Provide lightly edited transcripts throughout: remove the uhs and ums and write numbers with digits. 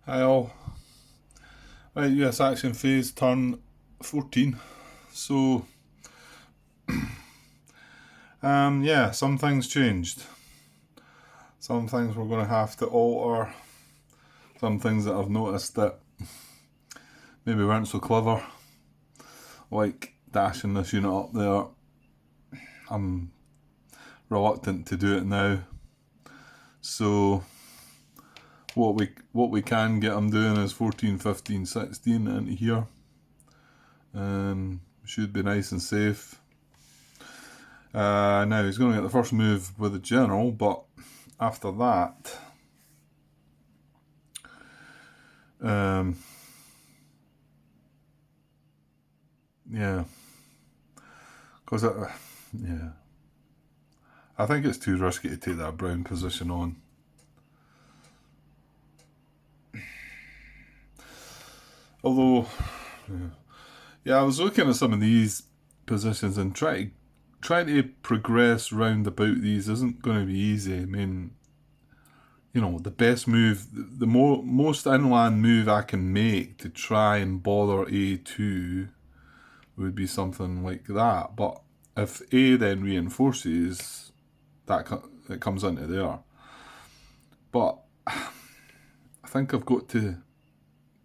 Hi all. Right, US action phase turn 14. So, yeah, some things changed. Some things we're going to have to alter. Some things that I've noticed that maybe weren't so clever, like dashing this unit up there. I'm reluctant to do it now. So, what we can get them doing is 14, 15, 16 into here. Should be nice and safe. Now he's going to get the first move with the general, but after that, yeah, because yeah, I think it's too risky to take that brown position on. Although, yeah, I was looking at some of these positions and trying to progress round about these isn't going to be easy. I mean, the best move, the most inland move I can make to try and bother A2 would be something like that. But if A then reinforces, it comes into there. But I think I've got to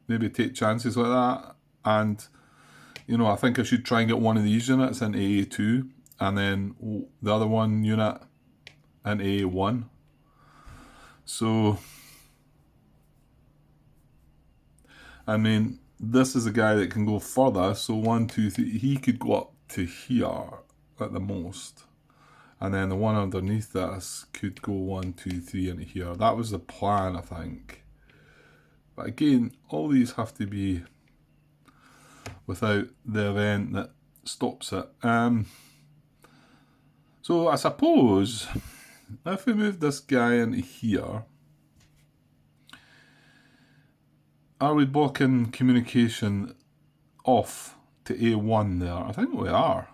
maybe take chances like that. And, I think I should try and get one of these units into A2 and then the other one unit into A1. So, I mean, this is a guy that can go further. So 1, 2, 3, he could go up to here at the most. And then the one underneath this could go 1, 2, 3 into here. That was the plan, I think. But again, all these have to be without the event that stops it. So I suppose if we move this guy into here, are we blocking communication off to A1 there? I think we are.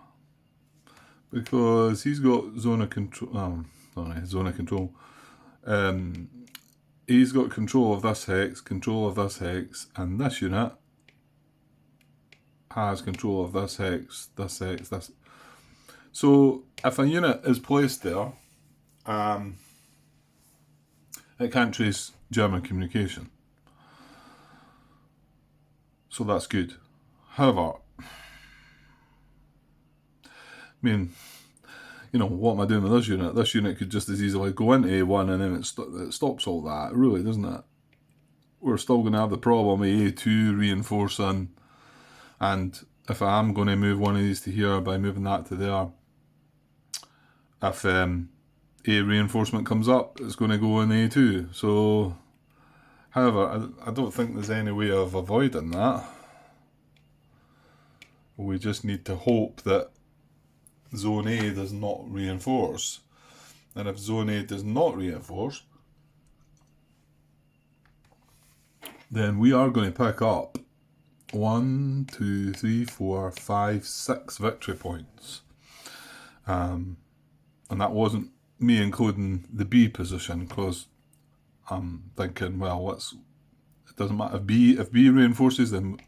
Because he's got zone of control. Zone of control. He's got control of this hex, control of this hex, and this unit has control of this hex, this. So if a unit is placed there, it can't trace German communication. So that's good. However, I mean, what am I doing with this unit? This unit could just as easily go into A1 and then it stops all that, really, doesn't it? We're still going to have the problem of A2 reinforcing, and if I am going to move one of these to here by moving that to there, if A reinforcement comes up, it's going to go in A2. So, however, I don't think there's any way of avoiding that. We just need to hope that Zone A does not reinforce. And if Zone A does not reinforce, then we are going to pick up 1, 2, 3, 4, 5, 6 victory points. And that wasn't me including the B position, because I'm thinking, well, it doesn't matter if B reinforces, then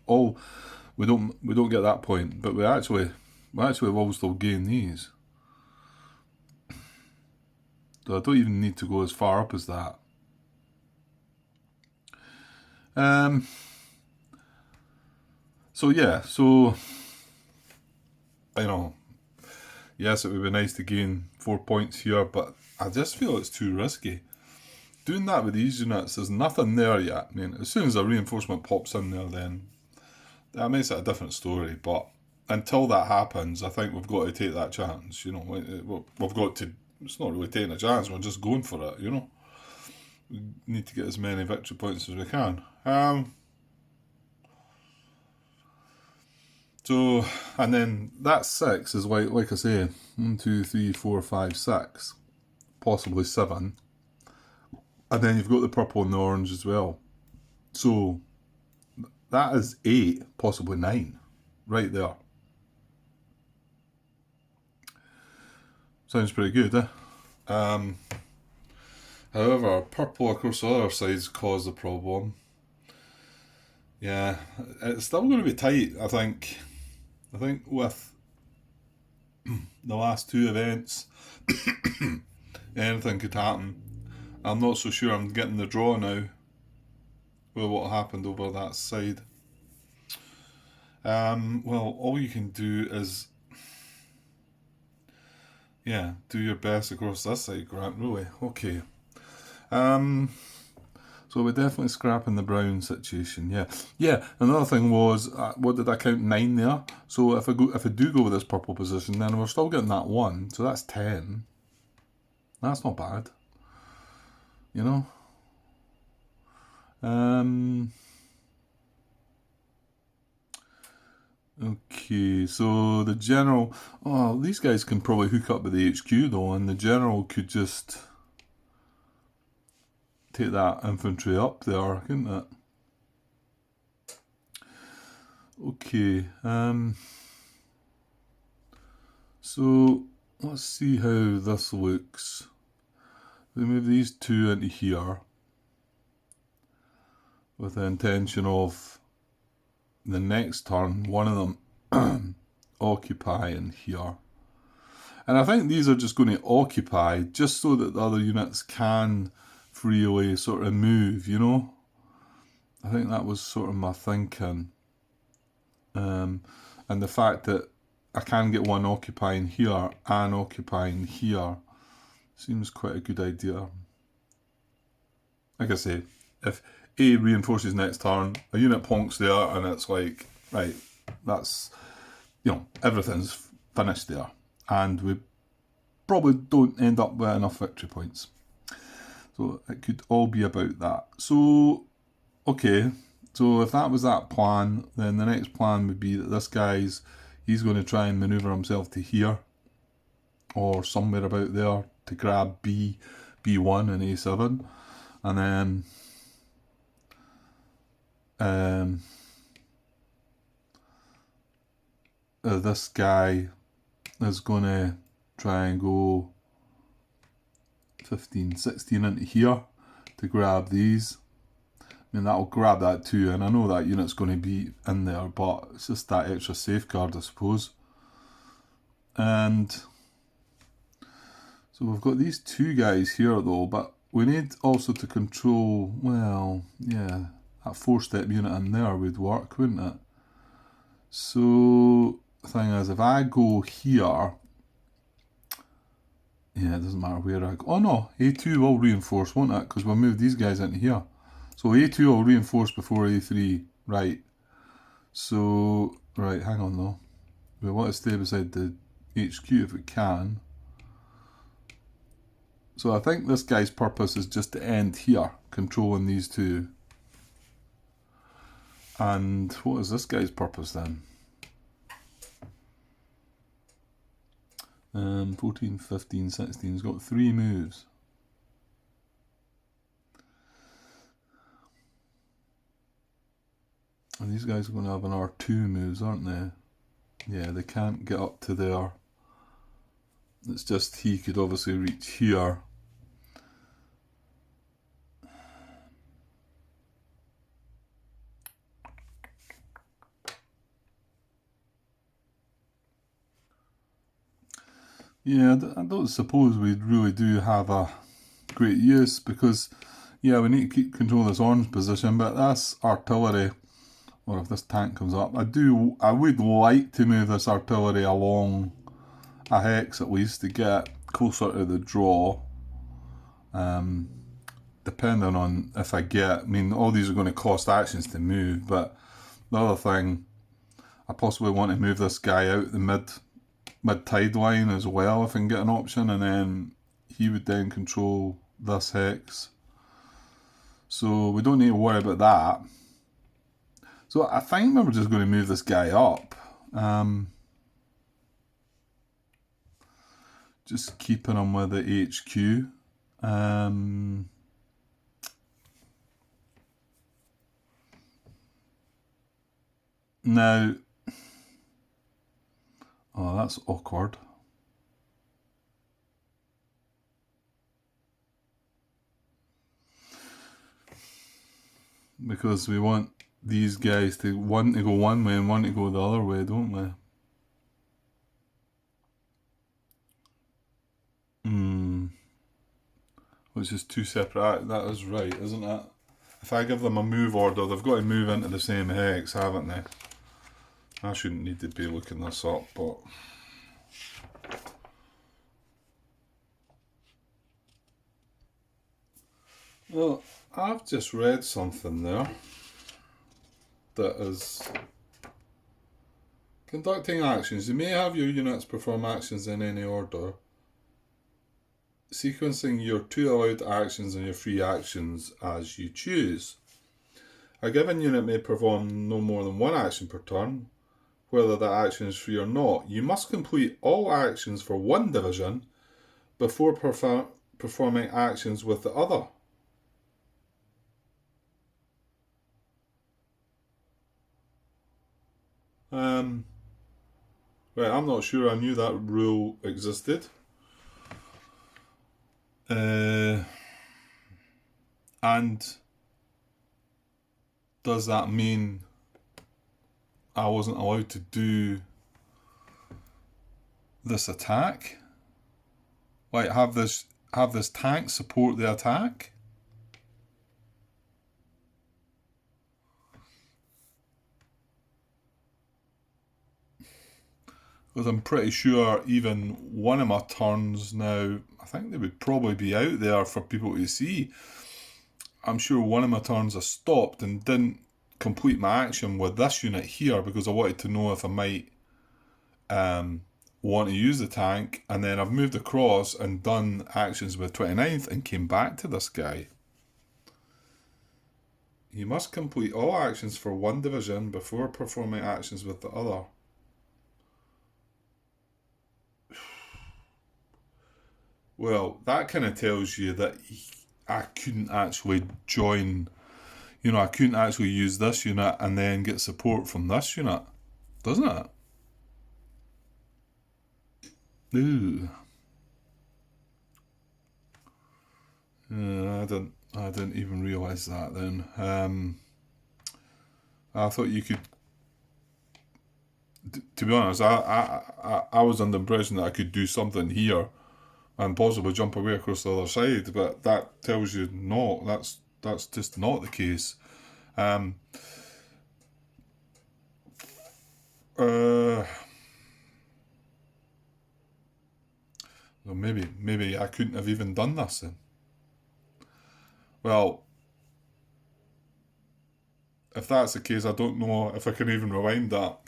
we don't get that point, but we actually will still gain these. So I don't even need to go as far up as that. So yeah, yes, it would be nice to gain 4 points here, but I just feel it's too risky. Doing that with these units, there's nothing there yet. I mean, as soon as a reinforcement pops in there, then that makes it a different story. But until that happens, I think we've got to take that chance. We've got to. It's not really taking a chance. We're just going for it. We need to get as many victory points as we can. So, and then that 6 is like I say, 1, 2, 3, 4, 5, 6, possibly 7. And then you've got the purple and the orange as well. So that is 8, possibly 9, right there. Sounds pretty good, eh? However, purple across the other sides caused the problem. Yeah, it's still going to be tight, I think. I think with the last two events, anything could happen. I'm not so sure I'm getting the draw now with what happened over that side. Well, all you can do is, yeah, do your best across this side, Grant, really. Okay. Um, so we're definitely scrapping the brown situation, yeah. Yeah, another thing was, what did I count? 9 there. So if I do go with this purple position, then we're still getting that 1. So that's 10. That's not bad. You know? Okay, so the general... Oh, these guys can probably hook up with the HQ though, and the general could just take that infantry up there, couldn't it? Okay, so let's see how this looks. We move these two into here with the intention of the next turn, one of them occupying here. And I think these are just going to occupy just so that the other units can freely sort of move, you know? I think that was sort of my thinking. And the fact that I can get one occupying here and occupying here seems quite a good idea. Like I say, if A reinforces next turn, a unit plonks there and it's like, right, that's, you know, everything's finished there. And we probably don't end up with enough victory points. So it could all be about that. So, okay, so if that was that plan, then the next plan would be that this he's going to try and manoeuvre himself to here, or somewhere about there, to grab B1 and A7, and then this guy is going to try and go 15, 16 into here to grab these. I mean, that'll grab that too, and I know that unit's going to be in there, but it's just that extra safeguard, I suppose. And so we've got these two guys here though, but we need also to control, well, yeah, that 4-step unit in there would work, wouldn't it? So the thing is, if I go here, yeah, it doesn't matter where I go. Oh no, A2 will reinforce, won't it? Because we'll move these guys into here. So A2 will reinforce before A3, right. So, right, hang on though. We want to stay beside the HQ if we can. So I think this guy's purpose is just to end here, controlling these two. And what is this guy's purpose then? 14, 15, 16. He's got 3 moves. And these guys are going to have an R2 moves, aren't they? Yeah, they can't get up to there. It's just he could obviously reach here. Yeah, I don't suppose we really do have a great use because, yeah, we need to keep control of this orange position, but that's artillery. Or if this tank comes up, I would like to move this artillery along a hex at least to get closer to the draw. Depending on if I mean, all these are going to cost actions to move, but the other thing, I possibly want to move this guy out the mid-tide line as well if I can get an option, and then he would then control this hex. So we don't need to worry about that. So I think we're just going to move this guy up. Just keeping him with the HQ. Now, oh, that's awkward. Because we want these guys to one to go one way and one to go the other way, don't we? Which is two separate. That is right, isn't it? If I give them a move order, they've got to move into the same hex, haven't they? I shouldn't need to be looking this up, but... Well, I've just read something there that is... Conducting actions. You may have your units perform actions in any order. Sequencing your 2 allowed actions and your free actions as you choose. A given unit may perform no more than 1 action per turn, whether that action is free or not. You must complete all actions for 1 division before performing actions with the other. Right, I'm not sure I knew that rule existed. And does that mean I wasn't allowed to do this attack? Like have this tank support the attack? Because I'm pretty sure even one of my turns now, I think they would probably be out there for people to see. I'm sure one of my turns I stopped and didn't complete my action with this unit here because I wanted to know if I might want to use the tank, and then I've moved across and done actions with 29th and came back to this guy. You must complete all actions for 1 division before performing actions with the other. Well, that kind of tells you that I couldn't actually join, I couldn't actually use this unit and then get support from this unit, doesn't it? Ooh. I didn't even realise that then. I thought you could, to be honest, I was under the impression that I could do something here and possibly jump away across the other side, but that tells you no, that's just not the case. Well, maybe I couldn't have even done this then. Well, if that's the case, I don't know if I can even rewind that.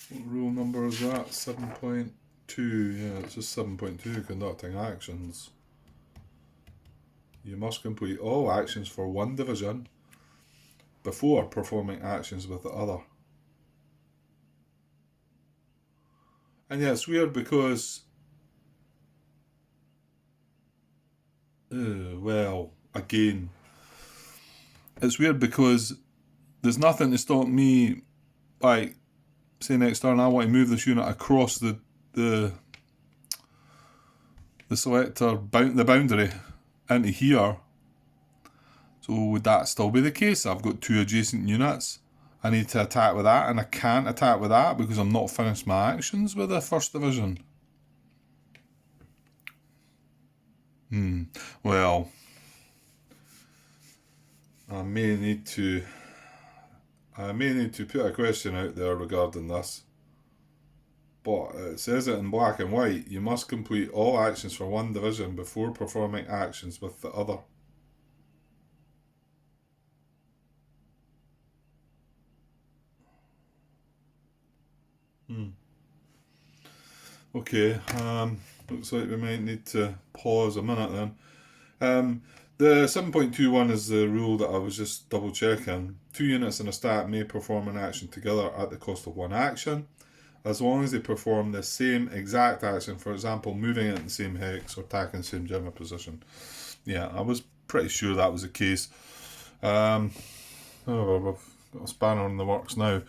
What rule number is that? 7.2. Yeah, it's just 7.2, conducting actions. You must complete all actions for 1 division before performing actions with the other. And yeah, it's weird because... well, again, it's weird because there's nothing to stop me, like, say next turn I want to move this unit across the selector, the boundary into here. So would that still be the case? I've got 2 adjacent units. I need to attack with that, and I can't attack with that because I'm not finished my actions with the 1st division. Well, I may need to put a question out there regarding this. But it says it in black and white. You must complete all actions for 1 division before performing actions with the other. Okay, looks like we might need to pause a minute then. The 7.21 is the rule that I was just double checking. 2 units in a stack may perform an action together at the cost of 1 action, as long as they perform the same exact action, for example, moving it in the same hex or attacking the same general position. Yeah, I was pretty sure that was the case. We've got a spanner in the works now.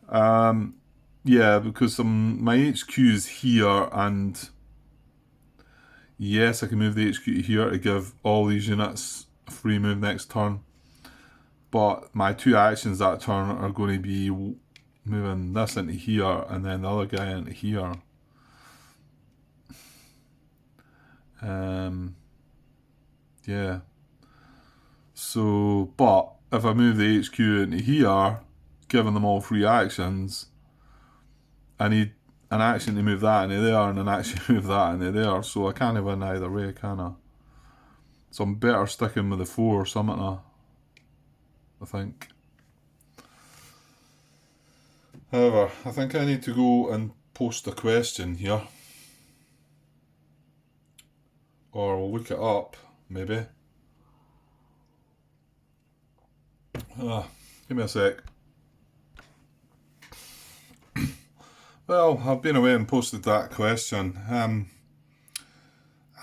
Yeah, because my HQ is here, and yes, I can move the HQ to here to give all these units a free move next turn. But my two actions that turn are going to be moving this into here and then the other guy into here. Yeah. So, but if I move the HQ into here, giving them all free actions, I need an action to move that into there and an action to move that into there. So I can't win either way, can I? So I'm better sticking with the 4 or something, I think. However, I think I need to go and post a question here. Or we'll look it up, maybe. Give me a sec. Well, I've been away and posted that question.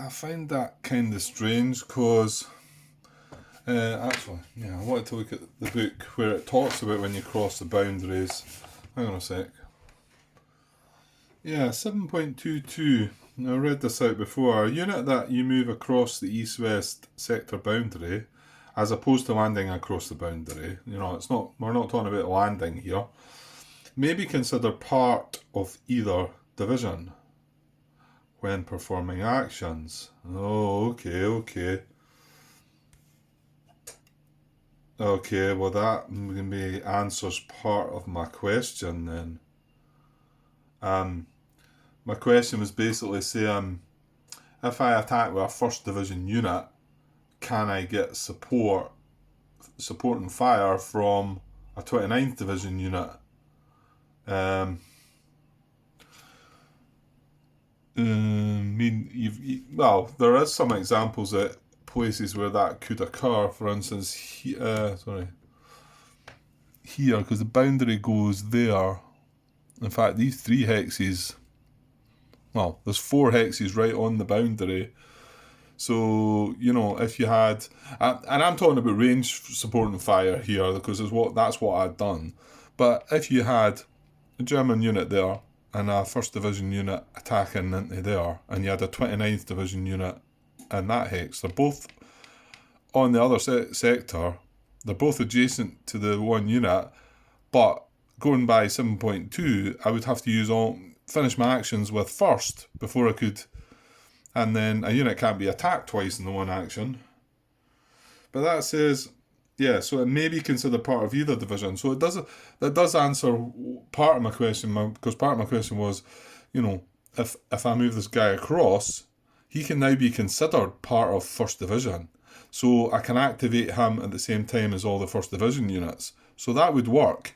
I find that kind of strange because, actually, yeah, I wanted to look at the book where it talks about when you cross the boundaries. Hang on a sec. Yeah, 7.22. I read this out before. A unit that you move across the east-west sector boundary, as opposed to landing across the boundary. You know, it's not. We're not talking about landing here. May be considered part of either division when performing actions. Oh, okay. Okay, well that maybe answers part of my question then. My question was basically saying, if I attack with a first division unit, can I get support and fire from a 29th division unit? Well, there is some examples at places where that could occur. For instance, here, because the boundary goes there. In fact, these 3 hexes, well, there's 4 hexes right on the boundary. So, you know, if you had, and I'm talking about range support and fire here because that's what I'd done. But if you had a German unit there and a 1st Division unit attacking into there, and you had a 29th Division unit in that hex, they're both on the other sector, they're both adjacent to the one unit, but going by 7.2, I would have to finish my actions with 1st before I could, and then a unit can't be attacked twice in the one action. But that says, yeah, so it may be considered part of either division. So that does answer part of my question, because part of my question was, you know, if I move this guy across, he can now be considered part of 1st Division. So I can activate him at the same time as all the 1st Division units. So that would work.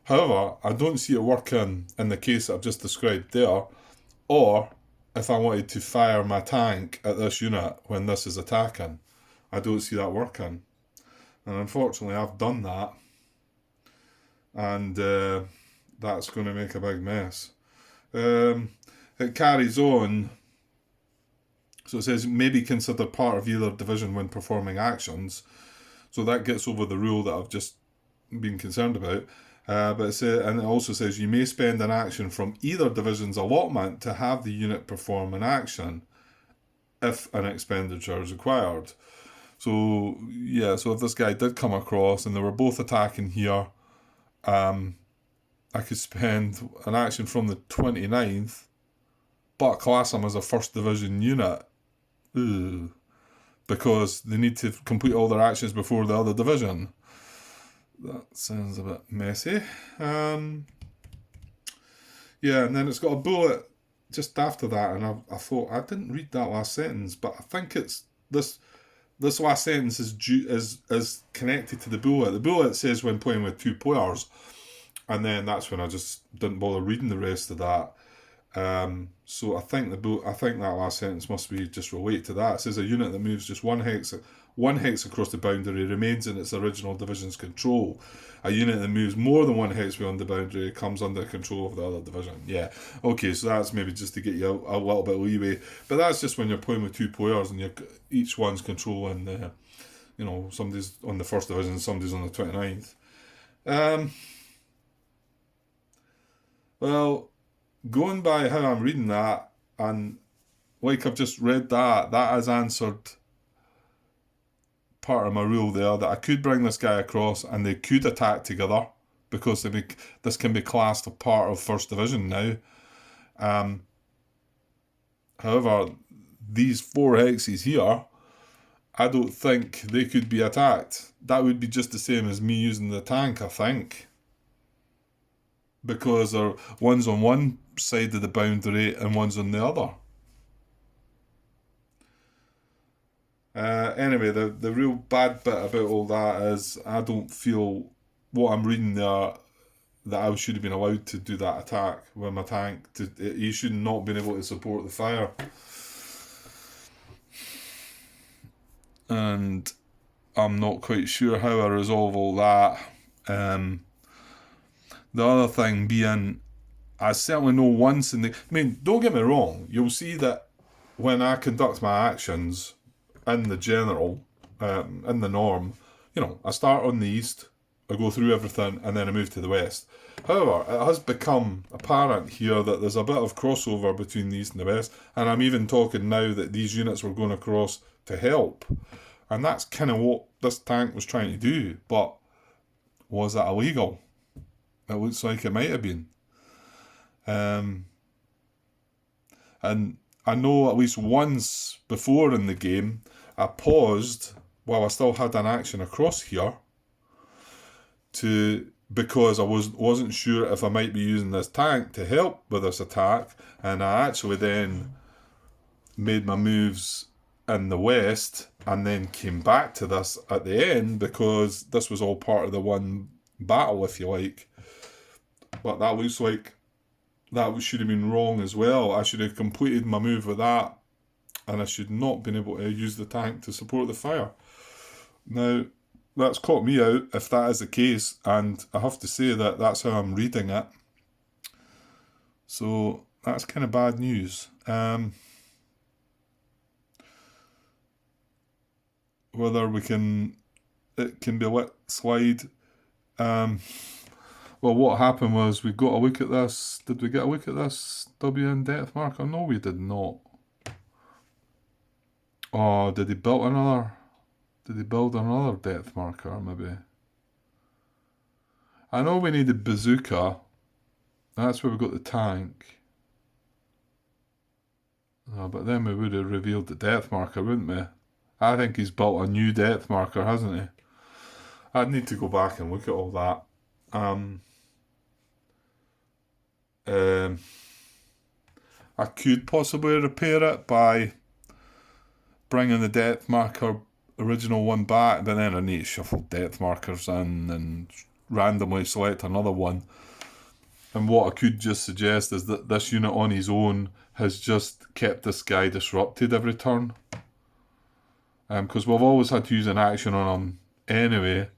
However, I don't see it working in the case that I've just described there, or if I wanted to fire my tank at this unit when this is attacking. I don't see that working. And unfortunately, I've done that. And that's going to make a big mess. It carries on. So it says, may be considered part of either division when performing actions. So that gets over the rule that I've just been concerned about. But it also says, you may spend an action from either division's allotment to have the unit perform an action if an expenditure is required. So, yeah, so if this guy did come across and they were both attacking here, I could spend an action from the 29th, but class them as a 1st Division unit. Ooh, because they need to complete all their actions before the other division. That sounds a bit messy. Yeah, and then it's got a bullet just after that, and I thought, I didn't read that last sentence, but I think it's this last sentence is connected to the bullet. The bullet says when playing with 2 players, and then that's when I just didn't bother reading the rest of that. So I think that last sentence must be just related to that. It says a unit that moves just one hex across the boundary remains in its original division's control. A unit that moves more than one hex beyond the boundary comes under control of the other division. Yeah, okay, so that's maybe just to get you a little bit of leeway. But that's just when you're playing with 2 players and each one's controlling, somebody's on the 1st division, somebody's on the 29th. Well, going by how I'm reading that, and like I've just read that, that has answered part of my rule there that I could bring this guy across and they could attack together because this can be classed a part of First Division now. Um, However, these four hexes here, I don't think they could be attacked. That would be just the same as me using the tank, I think. Because one's on one side of the boundary and one's on the other. Anyway, the real bad bit about all that is I don't feel what I'm reading there that I should have been allowed to do that attack with my tank. He should not have been able to support the fire. And I'm not quite sure how I resolve all that. The other thing being, I certainly know once in the... I mean, don't get me wrong, you'll see that when I conduct my actions in the general, in the norm, I start on the east, I go through everything, and then I move to the west. However, it has become apparent here that there's a bit of crossover between the east and the west, and I'm even talking now that these units were going across to help. And that's kind of what this tank was trying to do, but was it illegal? It looks like it might have been. And I know at least once before in the game, I paused while I still had an action across here because I wasn't sure if I might be using this tank to help with this attack, and I actually then made my moves in the west and then came back to this at the end because this was all part of the one battle, if you like. But that looks like that should have been wrong as well. I should have completed my move with that, and I should not have been able to use the tank to support the fire. Now, that's caught me out if that is the case, and I have to say that that's how I'm reading it. So that's kind of bad news. Whether it can be let slide. Well, what happened was we got a look at this. Did we get a look at this WN depth marker? No, we did not. Oh, did he build another depth marker, maybe? I know we needed bazooka. That's where we got the tank. Oh, but then we would have revealed the depth marker, wouldn't we? I think he's built a new depth marker, hasn't he? I'd need to go back and look at all that. I could possibly repair it by bringing the depth marker original one back, but then I need to shuffle depth markers in and randomly select another one. And what I could just suggest is that this unit on his own has just kept this guy disrupted every turn. Because we've always had to use an action on him anyway.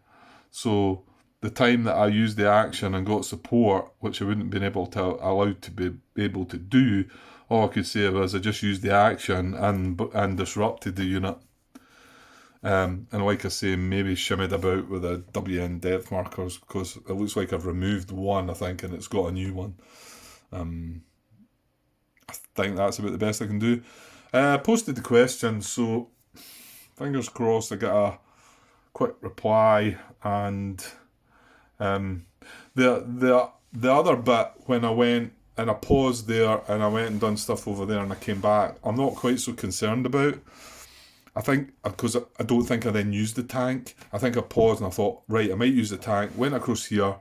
So the time that I used the action and got support, which I wouldn't been allowed to be able to do, all I could say was I just used the action and disrupted the unit. And like I say, maybe shimmied about with the WN depth markers because it looks like I've removed one, I think, and it's got a new one. I think that's about the best I can do. Posted the question, so fingers crossed I get a quick reply. And the other bit, when I went and I paused there and I went and done stuff over there and I came back, I'm not quite so concerned about. I think because I don't think I then used the tank. I think I paused and I thought, right, I might use the tank. Went across here,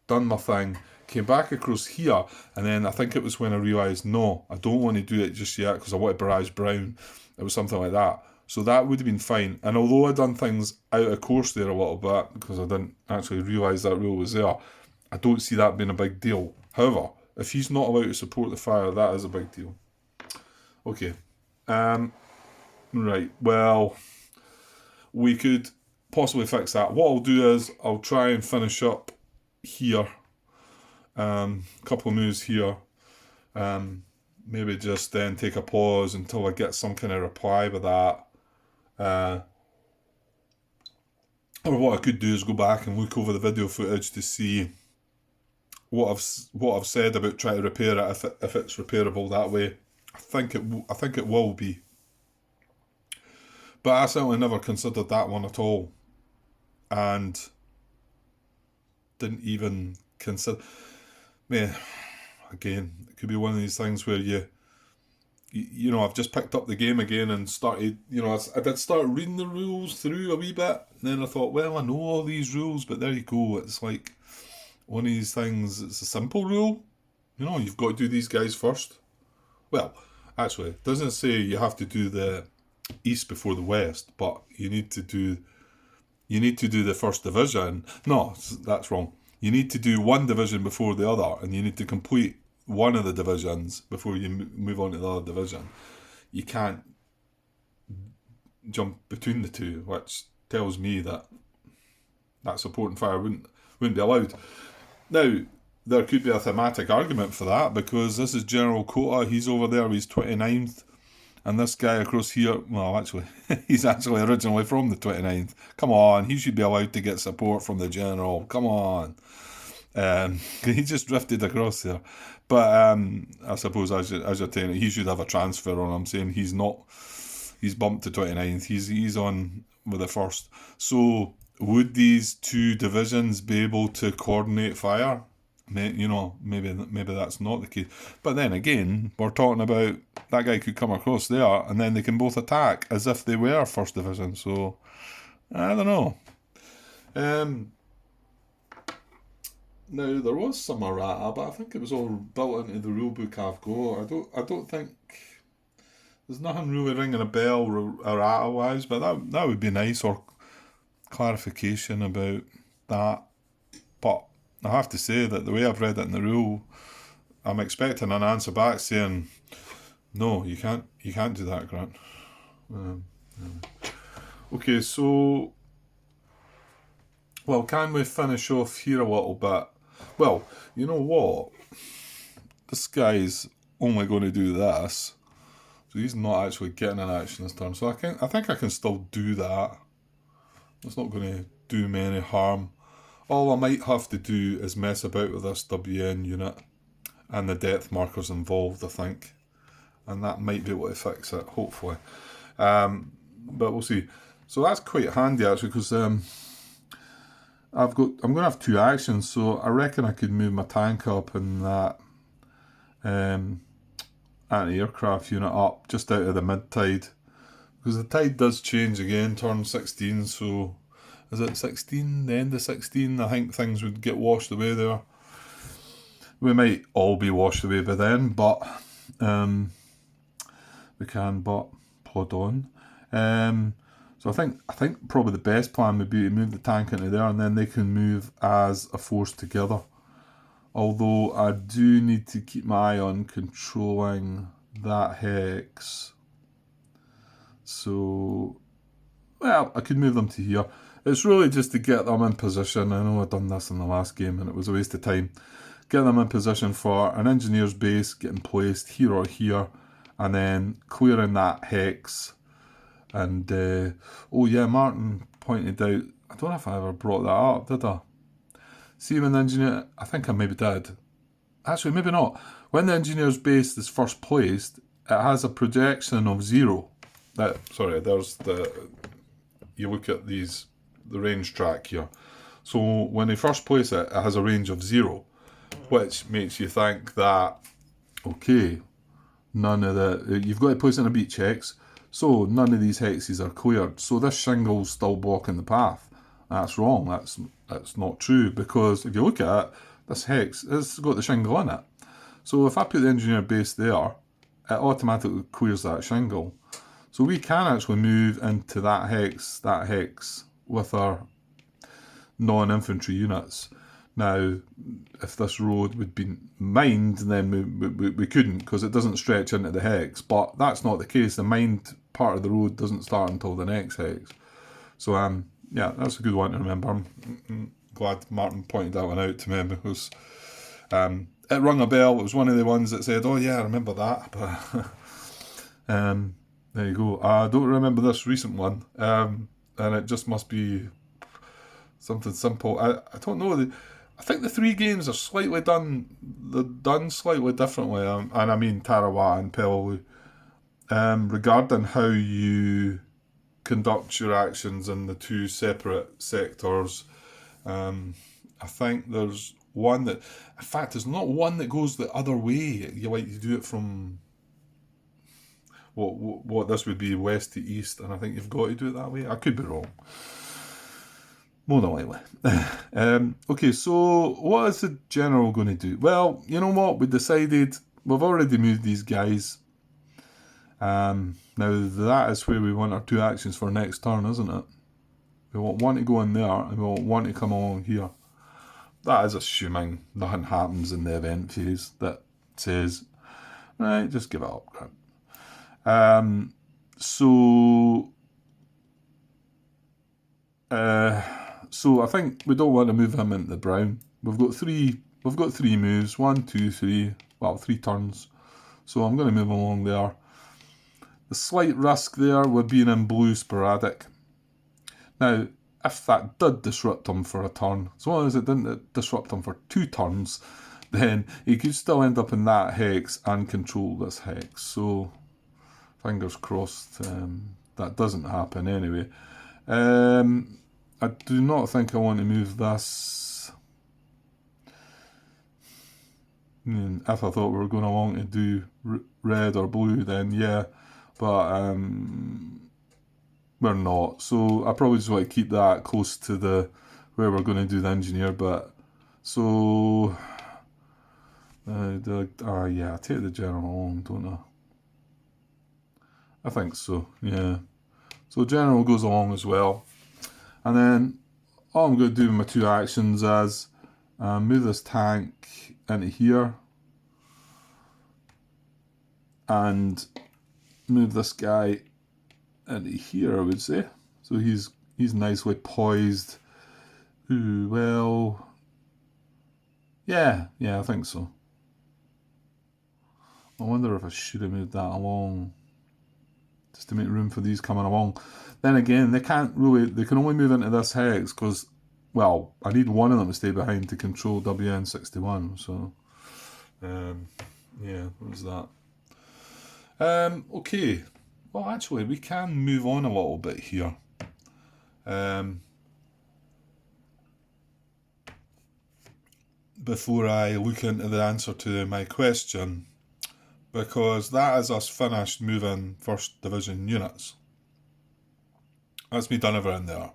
done my thing, came back across here, and then I think it was when I realised, no, I don't want to do it just yet because I want to barrage Brown. It was something like that. So that would have been fine. And although I'd done things out of course there a little bit because I didn't actually realise that rule was there, I don't see that being a big deal. However, if he's not allowed to support the fire, that is a big deal. Okay. Right, well, we could possibly fix that. What I'll do is I'll try and finish up here. Couple of moves here. Maybe just then take a pause until I get some kind of reply with that. Or what I could do is go back and look over the video footage to see what I've said about trying to repair it if it's repairable that way. I think it will be, but I certainly never considered that one at all, and didn't even consider. Man, again, it could be one of these things where you know, I've just picked up the game again and started, you know, I did start reading the rules through a wee bit. And then I thought, well, I know all these rules, but there you go. It's like one of these things, it's a simple rule. You know, you've got to do these guys first. Well, actually, it doesn't say you have to do the East before the West, but you need to do the first division. No, that's wrong. You need to do one division before the other, and you need to complete one of the divisions before you move on to the other division. You can't jump between the two, which tells me that supporting fire wouldn't be allowed. Now, there could be a thematic argument for that because this is General Cota. He's over there, he's 29th. And this guy across here, well, actually, he's actually originally from the 29th. Come on, he should be allowed to get support from the General. Come on. He just drifted across there. But I suppose as you're saying, he should have a transfer on. I'm saying he's not. He's bumped to 29th. He's on with the first. So would these two divisions be able to coordinate fire? You know, maybe that's not the case. But then again, we're talking about that guy could come across there, and then they can both attack as if they were first division. So I don't know. Now there was some errata, but I think it was all built into the rulebook I've got. I don't think there's nothing really ringing a bell errata wise, but that would be nice, or clarification about that. But I have to say that the way I've read it in the rule, I'm expecting an answer back saying, no, you can't do that, Grant. Okay, so, well, can we finish off here a little bit? Well, you know what? This guy's only going to do this, so he's not actually getting an action this turn. So I think I can still do that. It's not going to do me any harm. All I might have to do is mess about with this WN unit and the depth markers involved, I think. And that might be able to fix it, hopefully. But we'll see. So that's quite handy, actually, because I'm going to have two actions, so I reckon I could move my tank up and that anti-aircraft unit up just out of the mid-tide. Because the tide does change again, turn 16, so... Is it 16? The end of 16? I think things would get washed away there. We might all be washed away by then, but we can but plod on. So I think probably the best plan would be to move the tank into there, and then they can move as a force together. Although I do need to keep my eye on controlling that hex. So, well, I could move them to here. It's really just to get them in position. I know I've done this in the last game and it was a waste of time. Get them in position for an engineer's base getting placed here or here, and then clearing that hex. And, oh yeah, Martin pointed out, I don't know if I ever brought that up, did I? See, when the engineer, I think I maybe did. Actually, maybe not. When the engineer's base is first placed, it has a projection of 0. There's you look at the range track here. So when they first place it, it has a range of 0, which makes you think that, okay, none of you've got to place in a beach hex, so none of these hexes are cleared. So this shingle's still blocking the path. That's wrong. That's not true, because if you look at it, this hex has got the shingle in it. So if I put the engineer base there, it automatically clears that shingle. So we can actually move into that hex with our non-infantry units. Now, if this road would be mined, then we couldn't, because it doesn't stretch into the hex. But that's not the case. The mined part of the road doesn't start until the next hex. So, yeah, that's a good one to remember. I'm glad Martin pointed that one out to me, because it rung a bell. It was one of the ones that said, oh yeah, I remember that. But there you go. I don't remember this recent one. And it just must be something simple. I don't know. I think the three games are slightly done. They're done slightly differently, and I mean Tarawa and Pelelu, regarding how you conduct your actions in the two separate sectors. I think there's one that, in fact, there's not one that goes the other way. You do it from what this would be west to east, and I think you've got to do it that way. I could be wrong. More than likely. Okay, so what is the general going to do? Well, you know what? We decided we've already moved these guys. Now that is where we want our two actions for next turn, isn't it? We want one to go in there, and we want one to come along here. That is assuming nothing happens in the event phase that says, right, just give it up, crap. So I think we don't want to move him into the brown. We've got three moves. 1, 2, 3. Well, 3 turns. So I'm going to move along there. The slight risk there would be in blue sporadic. Now, if that did disrupt him for a turn, as long as it didn't disrupt him for 2 turns, then he could still end up in that hex and control this hex. So, fingers crossed that doesn't happen anyway. I do not think I want to move this. If I thought we were going along to do red or blue, then yeah, but we're not. So I probably just want to keep that close to the where we're going to do the engineer bit. So, yeah, I take the general along, don't I? I think so, yeah. So general goes along as well. And then all I'm going to do with my two actions is move this tank into here and move this guy into here, I would say. So he's nicely poised. Ooh, well, yeah, I think so. I wonder if I should have moved that along just to make room for these coming along. Then again, they can only move into this hex because, well, I need one of them to stay behind to control WN61, so, yeah, there's that. Okay, well, actually, we can move on a little bit here. Before I look into the answer to my question, because that is us finished moving First Division units. That's me done everything there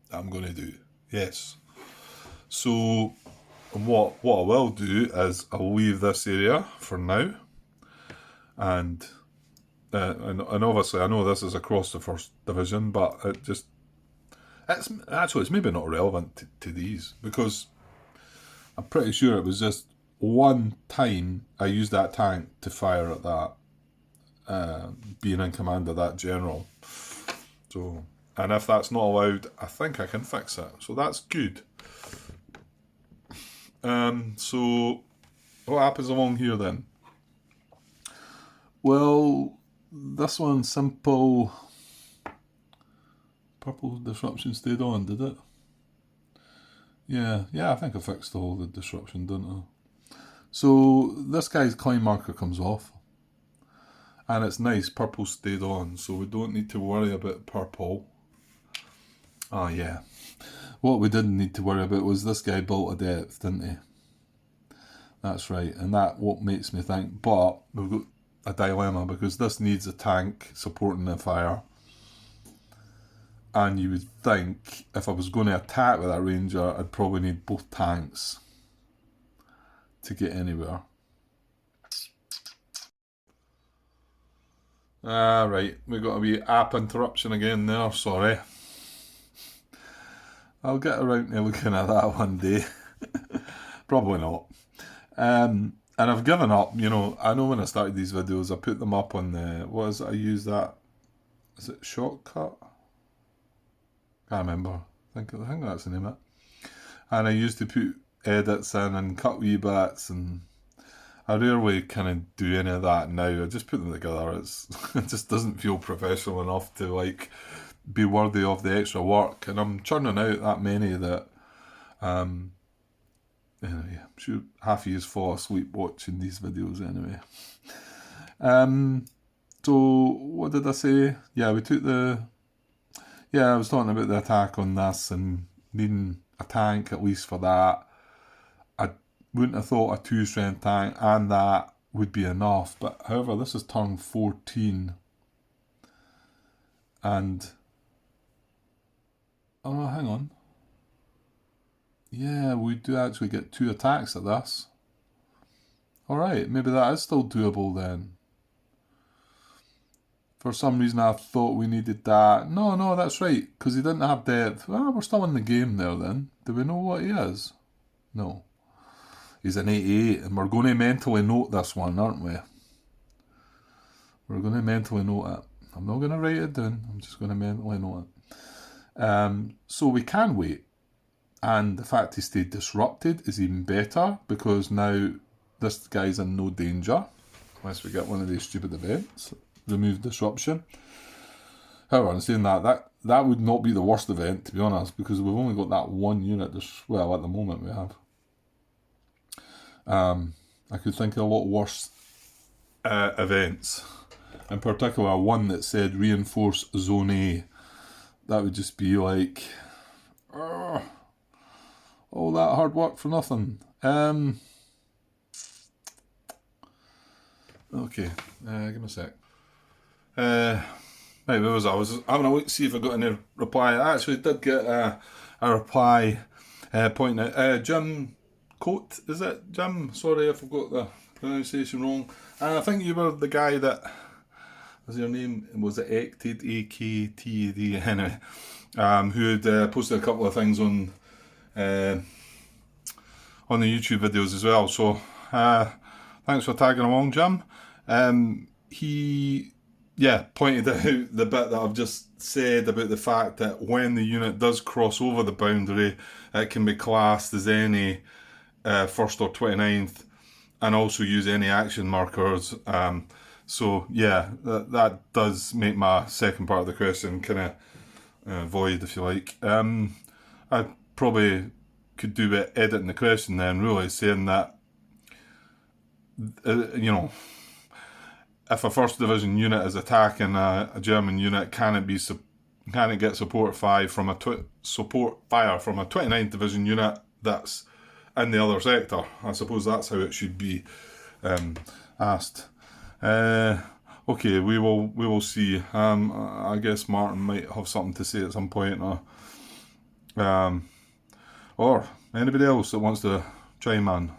that I'm going to do. Yes. So what I will do is I'll leave this area for now, and obviously I know this is across the First Division, but it's maybe not relevant to these, because I'm pretty sure it was just one time I used that tank to fire at that, being in command of that general. So, and if that's not allowed, I think I can fix it. So that's good. So what happens along here then? Well, this one, simple. Purple disruption stayed on, did it? Yeah, I think I fixed all the disruption, didn't I? So this guy's climb marker comes off. And it's nice, purple stayed on, so we don't need to worry about purple. Oh yeah. What we didn't need to worry about was this guy built a depth, didn't he? That's right, and that what makes me think, but we've got a dilemma, because this needs a tank supporting the fire. And you would think, if I was going to attack with that ranger, I'd probably need both tanks to get anywhere. Right, we got a wee app interruption again there, sorry. I'll get around to looking at that one day. Probably not. And I've given up, I know when I started these videos, I put them up on the, what is it, I use that, is it Shortcut? Can't remember. I think that's the name of it. And I used to put edits in and cut wee bits, and I rarely kind of do any of that now. I just put them together. It just doesn't feel professional enough to be worthy of the extra work. And I'm churning out that many that I'm sure half of you fall asleep watching these videos anyway. So what did I say? Yeah, we took the... Yeah, I was talking about the attack on this and needing a tank at least for that. I wouldn't have thought a 2-strength tank and that would be enough. But however, this is turn 14. And... Oh, hang on. Yeah, we do actually get 2 attacks at this. Alright, maybe that is still doable then. For some reason I thought we needed that. No, that's right, because he didn't have depth. Well, we're still in the game there then. Do we know what he is? No. He's an 88, and we're going to mentally note this one, aren't we? We're going to mentally note it. I'm not going to write it down, I'm just going to mentally note it. So we can wait. And the fact he stayed disrupted is even better, because now this guy's in no danger. Unless we get one of these stupid events. Remove disruption. However, I'm saying that would not be the worst event, to be honest, because we've only got that one unit. Well, at the moment we have. I could think of a lot worse events. In particular, one that said reinforce zone A. That would just be like, all that hard work for nothing. Okay, give me a sec. Right, where was I? I was having a look to see if I got any reply. I actually did get a reply pointing out. Jim Coate, is it? Jim? Sorry if I got the pronunciation wrong. I think you were the guy that... Was your name? Was it Acted? A-K-T-E-D? Anyway. Who had posted a couple of things on the YouTube videos as well. So, thanks for tagging along, Jim. He... pointed out the bit that I've just said about the fact that when the unit does cross over the boundary, it can be classed as any 1st or 29th, and also use any action markers. So yeah, that does make my second part of the question kind of void, if you like. I probably could do with editing the question then, really, saying that, if a 1st Division unit is attacking a German unit, can it get support fire from a 29th Division unit that's in the other sector? I suppose that's how it should be asked. Okay, we will see. I guess Martin might have something to say at some point, or anybody else that wants to chime in.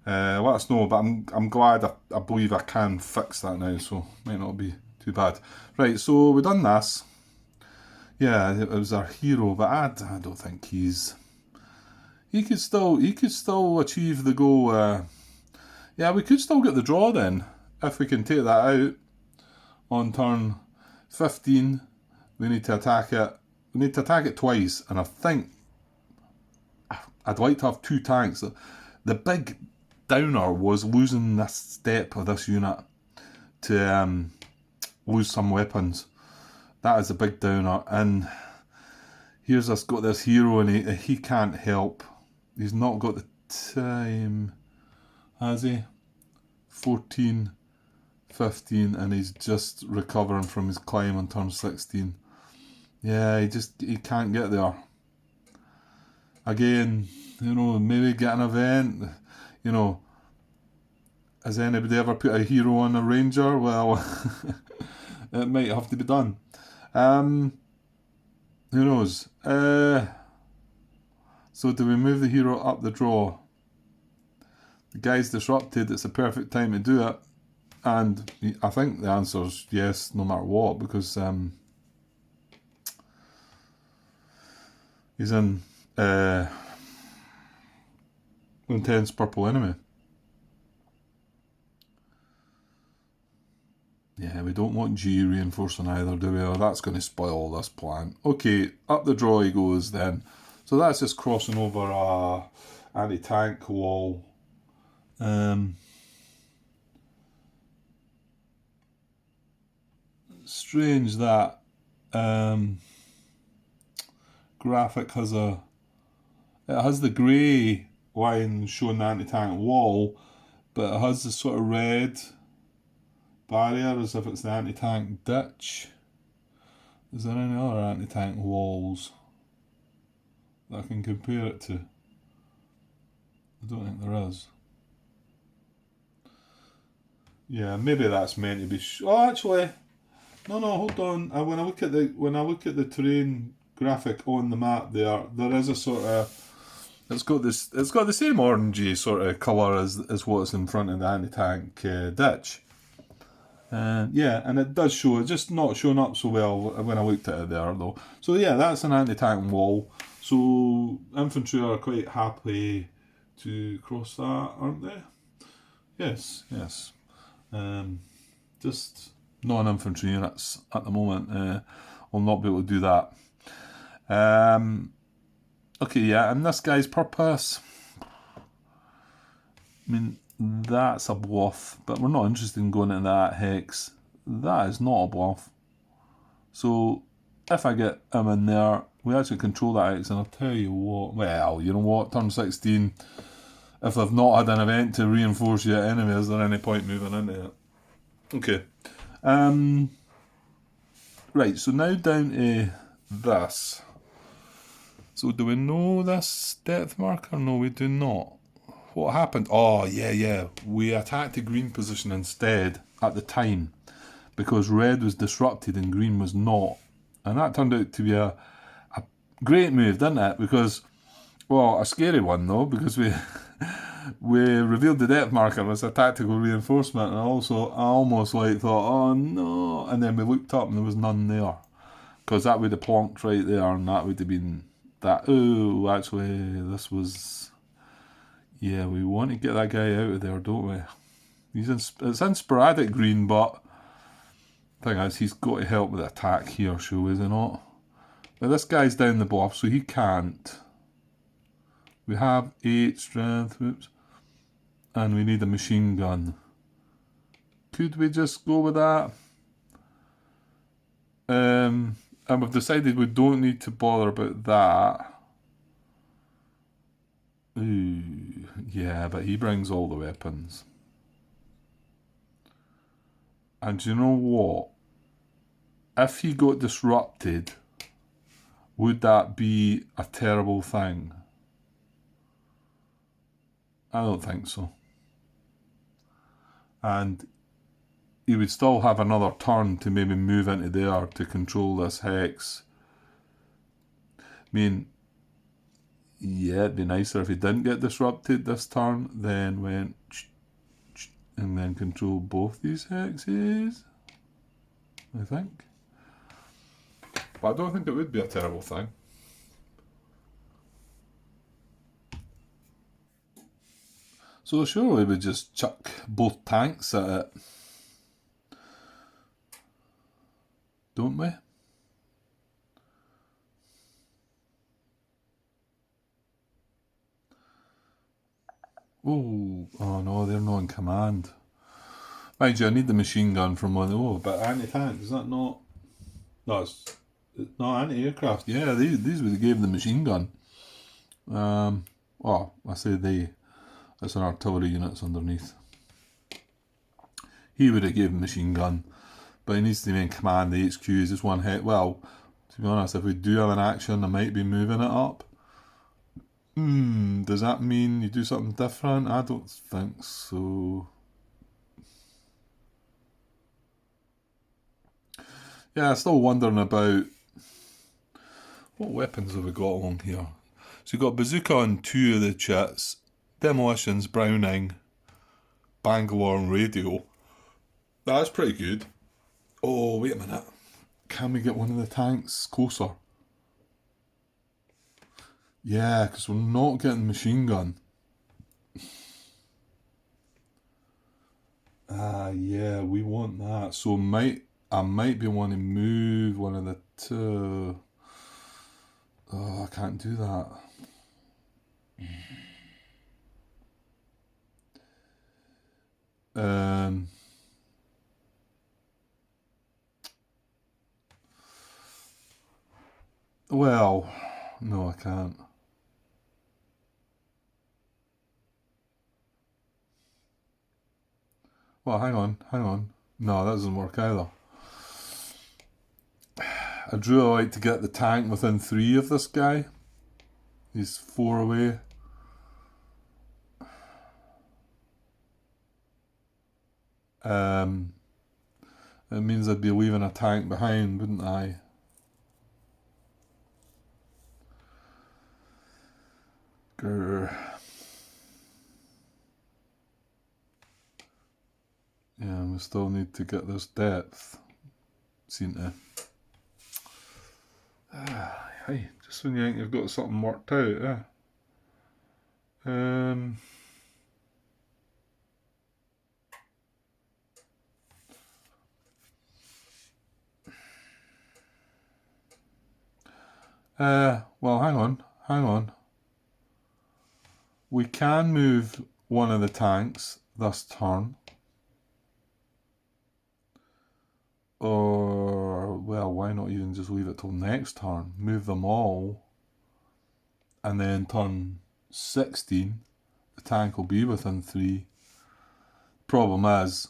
Let us know, but I'm glad I believe I can fix that now, so might not be too bad. Right, so we've done this. Yeah, it was our hero, but I don't think he could still achieve the goal. Yeah, we could still get the draw then, if we can take that out on turn 15. We need to attack it. We need to attack it twice, and I think I'd like to have 2 tanks. The big downer was losing this step of this unit to lose some weapons. That is a big downer, and here's us got this hero, and he can't help. He's not got the time, has he? 14, 15, and he's just recovering from his climb on turn 16. Yeah, he can't get there. Again, maybe get an event. Has anybody ever put a hero on a ranger? Well, it might have to be done. Who knows? So do we move the hero up the draw? The guy's disrupted, it's a perfect time to do it. And I think the answer is yes, no matter what, because he's in intense purple enemy. Yeah, we don't want G reinforcing either, do we? Oh, that's going to spoil this plan. Okay, up the draw he goes then. So that's just crossing over a anti-tank wall. Strange that graphic has the grey line showing the anti-tank wall, but it has this sort of red barrier as if it's the anti-tank ditch. Is there any other anti-tank walls that I can compare it to? I don't think there is. Yeah, maybe that's meant to be. Oh, actually, no, hold on. When I look at the terrain graphic on the map, there is a sort of. It's got the same orangey sort of colour as what's in front of the anti-tank ditch. Yeah, and it does show. It's just not showing up so well when I looked at it there though. So yeah, that's an anti-tank wall. So infantry are quite happy to cross that, aren't they? Yes. Just non-infantry units at the moment will not be able to do that. Okay, yeah, and this guy's purpose. I mean, that's a bluff, but we're not interested in going into that hex. That is not a bluff. So if I get him in there, we actually control that hex, and I'll tell you what. Well, you know what? Turn 16. If they've not had an event to reinforce your enemy, is there any point moving into it? Okay. Right, so now down to this. So do we know this depth marker? No, we do not. What happened? Oh, yeah. We attacked the green position instead at the time because red was disrupted and green was not. And that turned out to be a great move, didn't it? Because, well, a scary one though, because we revealed the depth marker as a tactical reinforcement, and also I almost thought, oh no, and then we looked up and there was none there, because that would have plonked right there, and that would have been that. Oh, actually, this was. Yeah, we want to get that guy out of there, don't we? It's in sporadic green, but the thing is, he's got to help with the attack here, so is he not? But this guy's down the bluff, so he can't. We have 8 strength, whoops, and we need a machine gun. Could we just go with that? And we've decided we don't need to bother about that. Ooh, yeah, but he brings all the weapons. And you know what? If he got disrupted, would that be a terrible thing? I don't think so. And he would still have another turn to maybe move into there to control this hex. I mean, yeah, it'd be nicer if he didn't get disrupted this turn, then went and then control both these hexes, I think. But I don't think it would be a terrible thing. So surely we just chuck both tanks at it, don't we? Oh no, they're not in command. Mind you, I need the machine gun from one. Oh, but anti-tank, is that not? No, it's not anti-aircraft. Yeah, these would have gave the machine gun. Well, I say they. It's an artillery units underneath. He would have given machine gun, but he needs to be in command. The HQ is just one hit. Well, to be honest, if we do have an action, I might be moving it up. Does that mean you do something different? I don't think so. Yeah, I'm still wondering about what weapons have we got along here. So you've got bazooka on 2 of the chits, demolitions, Browning, Bangalore and radio. That's pretty good. Oh, wait a minute. Can we get one of the tanks closer? Yeah, because we're not getting machine gun. Yeah, we want that. So I might be wanting to move one of the 2. Oh, I can't do that. Well, no, I can't. Well, hang on. No, that doesn't work either. I'd really like to get the tank within 3 of this guy. He's 4 away. It means I'd be leaving a tank behind, wouldn't I? Grr. Yeah, we still need to get this depth. Seem to. Hey, just when you think you've got something worked out, yeah. Well, hang on. We can move one of the tanks this turn. Or, well, why not even just leave it till next turn? Move them all. And then turn 16, the tank will be within 3. Problem is,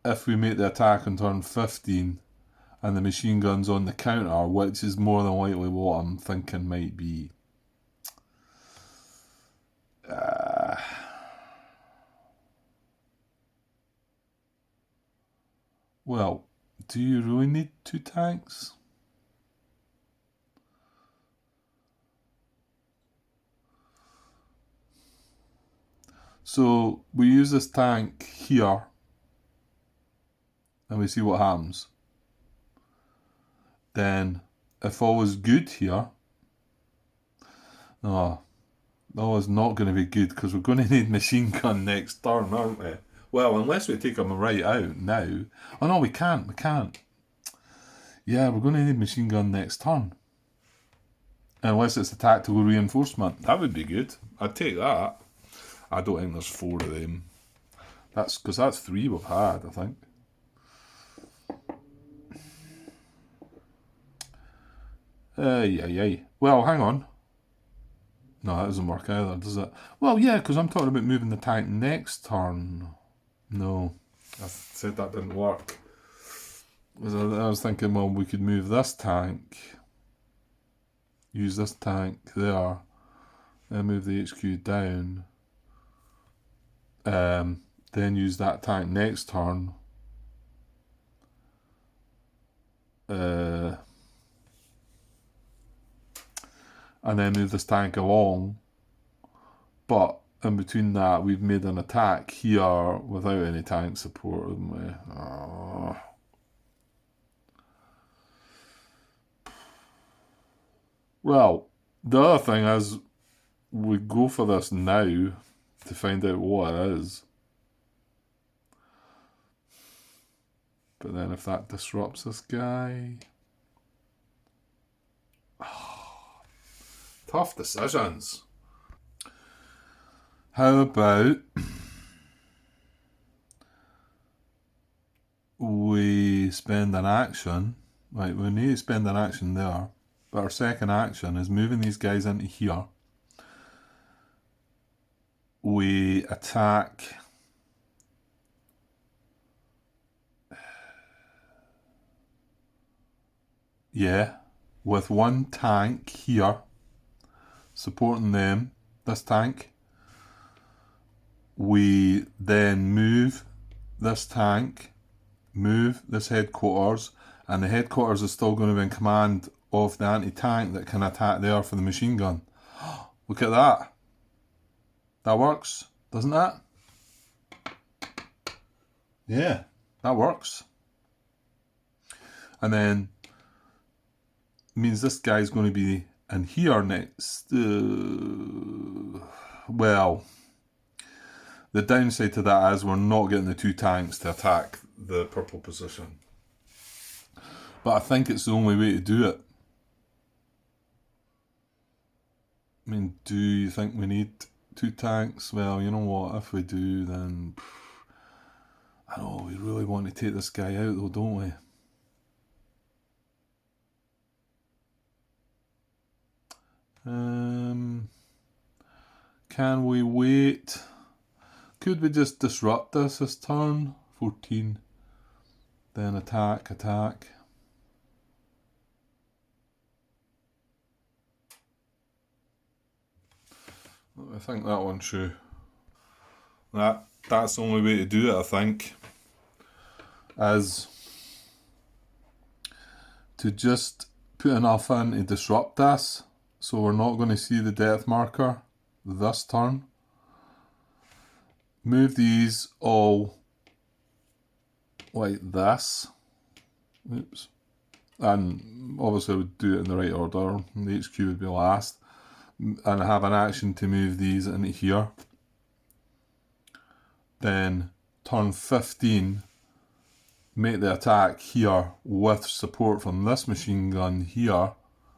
if we make the attack on turn 15 and the machine gun's on the counter, which is more than likely what I'm thinking might be. Well, do you really need 2 tanks? So we use this tank here and we see what happens. Then, if all is good here, no, all is not going to be good because we're going to need machine gun next turn, aren't we? Well, unless we take them right out now. Oh no, we can't. Yeah, we're going to need machine gun next turn. Unless it's a tactical reinforcement. That would be good. I'd take that. I don't think there's 4 of them. That's because that's 3 we've had, I think. Well, hang on. No, that doesn't work either, does it? Well, yeah, because I'm talking about moving the tank next turn. No, I said that didn't work. I was thinking, well, we could move this tank, use this tank there, and move the HQ down. Then use that tank next turn. And then move this tank along. But in between that, we've made an attack here without any tank support, haven't we? Well, the other thing is, we go for this now to find out what it is. But then if that disrupts this guy... Tough decisions. How about we spend an action? Right, we need to spend an action there. But our second action is moving these guys into here. We attack... Yeah, with 1 tank here, supporting them, this tank. We then move this tank, move this headquarters, and the headquarters is still going to be in command of the anti-tank that can attack there for the machine gun. Look at that. That works, doesn't that? Yeah, that works. And then means this guy's going to be in here next. Well, the downside to that is we're not getting the 2 tanks to attack the purple position. But I think it's the only way to do it. I mean, do you think we need 2 tanks? Well, you know what, if we do, then... I know, we really want to take this guy out though, don't we? Can we wait? Could we just disrupt this turn? 14. Then attack. I think that one's true. That's the only way to do it, I think. Is to just put enough in to disrupt this, so we're not going to see the death marker this turn. Move these all like this. Oops. And obviously I would do it in the right order. The HQ would be last. And have an action to move these into here. Then turn 15, make the attack here with support from this machine gun here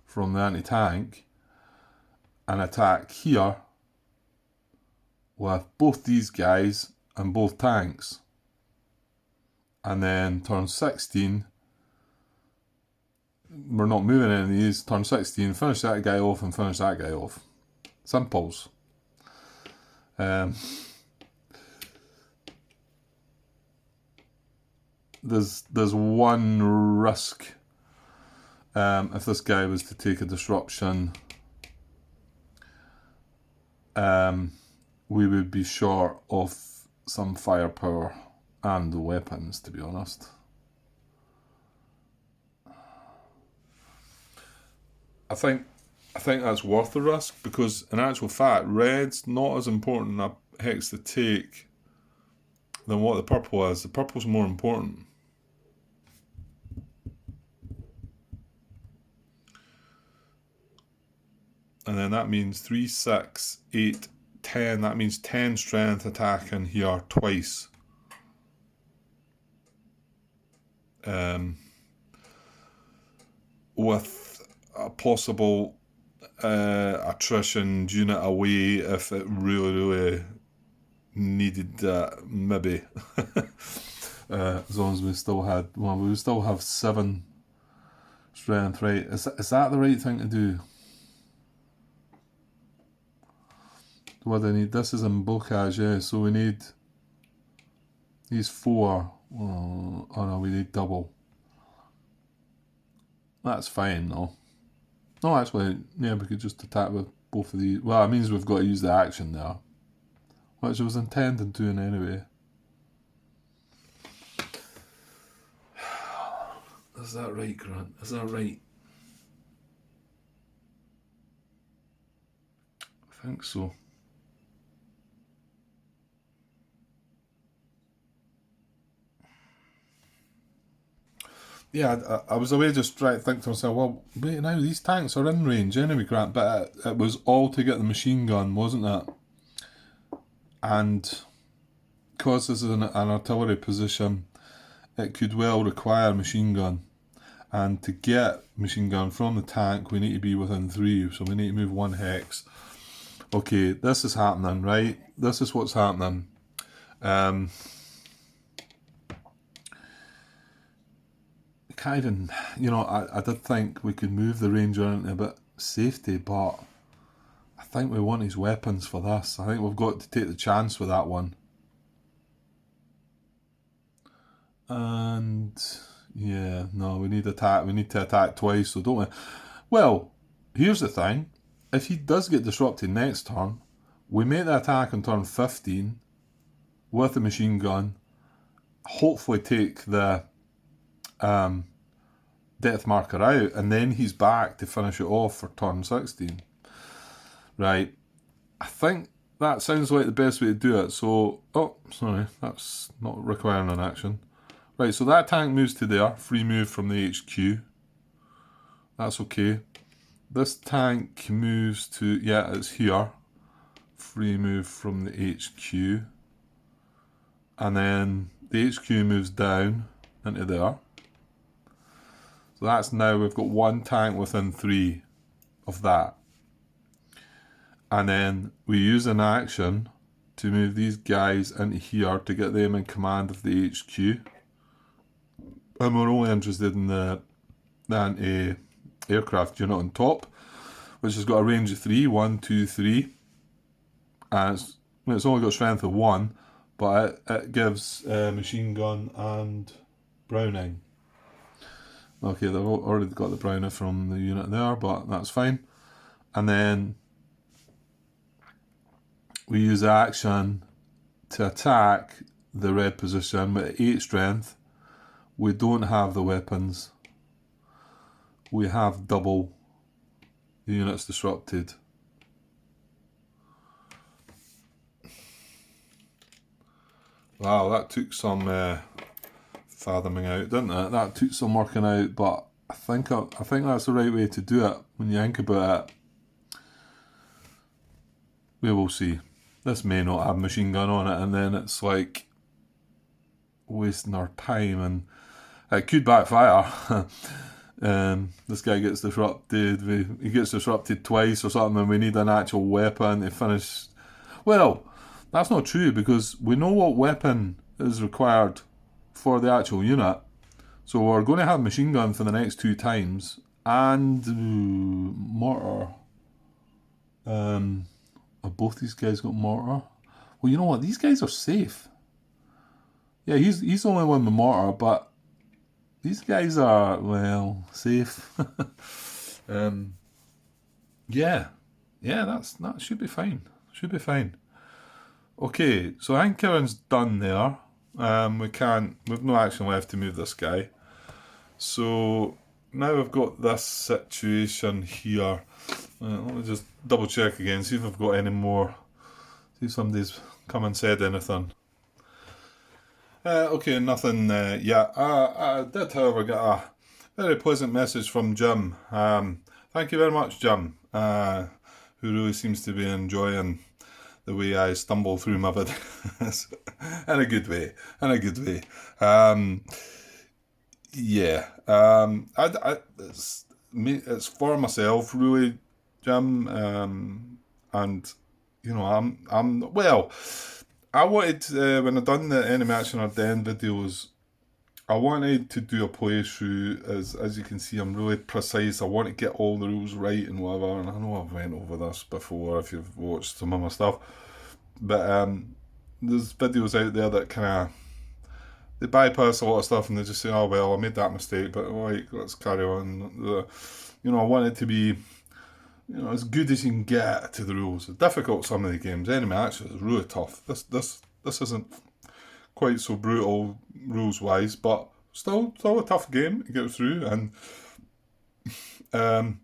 from the anti-tank, and attack here with both these guys and both tanks. And then turn 16, we're not moving any of these. Turn 16, finish that guy off and finish that guy off. Simples. There's one risk. If this guy was to take a disruption, we would be short of some firepower and the weapons, to be honest. I think that's worth the risk, because in actual fact, red's not as important a hex to take than what the purple is. The purple's more important. And then that means 3, 6, 8, 10. That means 10 strength attacking here twice. With a possible attrition unit away if it really needed that, maybe. As long as we still had, well, we would still have 7 strength, right? Is that the right thing to do? What do I need? This is in bocage, yeah, so we need these 4. Oh no, we need double. That's fine though. No, actually, yeah, we could just attack with both of these. Well, it means we've got to use the action there, which I was intending doing anyway. Is that right, Grant? Is that right? I think so. Yeah, I was away just trying to think to myself, well, wait, now these tanks are in range anyway, Grant, but it was all to get the machine gun, wasn't it? And because this is an artillery position, it could well require a machine gun. And to get machine gun from the tank, we need to be within 3, so we need to move 1 hex. Okay, this is happening, right? This is what's happening. Can't even, I did think we could move the ranger into a bit safety, but I think we want his weapons for this. I think we've got to take the chance with that one. And yeah, no, we need to attack twice, so don't we? Well, here's the thing. If he does get disrupted next turn, we make the attack on turn 15 with the machine gun, hopefully take the death marker out, and then he's back to finish it off for turn 16. Right, I think that sounds like the best way to do it. So, oh, sorry, that's not requiring an action. Right, so that tank moves to there, free move from the HQ. That's okay. This tank moves to, yeah, it's here. Free move from the HQ. And then the HQ moves down into there. So that's now, we've got 1 tank within 3 of that. And then we use an action to move these guys into here to get them in command of the HQ. And we're only interested in the anti-aircraft unit on top, which has got a range of 3, 1, 2, 3. And it's only got strength of 1, but it gives machine gun and Browning. Okay, they've already got the Browning from the unit there, but that's fine. And then we use action to attack the red position with 8 strength. We don't have the weapons. We have double the units disrupted. Wow, that took some fathoming out, didn't it? That took some working out, but I think that's the right way to do it. When you think about it, we will see. This may not have machine gun on it, and then it's like wasting our time, and it could backfire. This guy gets disrupted. He gets disrupted twice or something, and we need an actual weapon to finish. Well, that's not true, because we know what weapon is required for the actual unit. So we're going to have machine gun for the next 2 times, and mortar. Have both these guys got mortar? Well, you know what? These guys are safe. Yeah, he's the only one with mortar, but these guys are, well, safe. Yeah, that should be fine. Should be fine. Okay, so I think Kieran's done there. We've no action left to move this guy. So now we've got this situation here. Let me just double check again, see if I've got any more. See if somebody's come and said anything. Okay, nothing yet. I did, however, get a very pleasant message from Jim. Thank you very much, Jim, who really seems to be enjoying the way I stumble through my videos. In a good way. Yeah. It's for myself, really, Jim. And you know, I'm well. I wanted when I done the Enemy Action or Den videos, I wanted to do a playthrough. As you can see, I'm really precise. I want to get all the rules right and whatever. And I know I've went over this before if you've watched some of my stuff, but there's videos out there that kind of they bypass a lot of stuff and they just say, "Oh well, I made that mistake, but like let's carry on." You know, I want it to be, you know, as good as you can get to the rules. It's difficult, some of the games. Enemy Action is really tough. This isn't quite so brutal rules wise, but still a tough game to get through. And so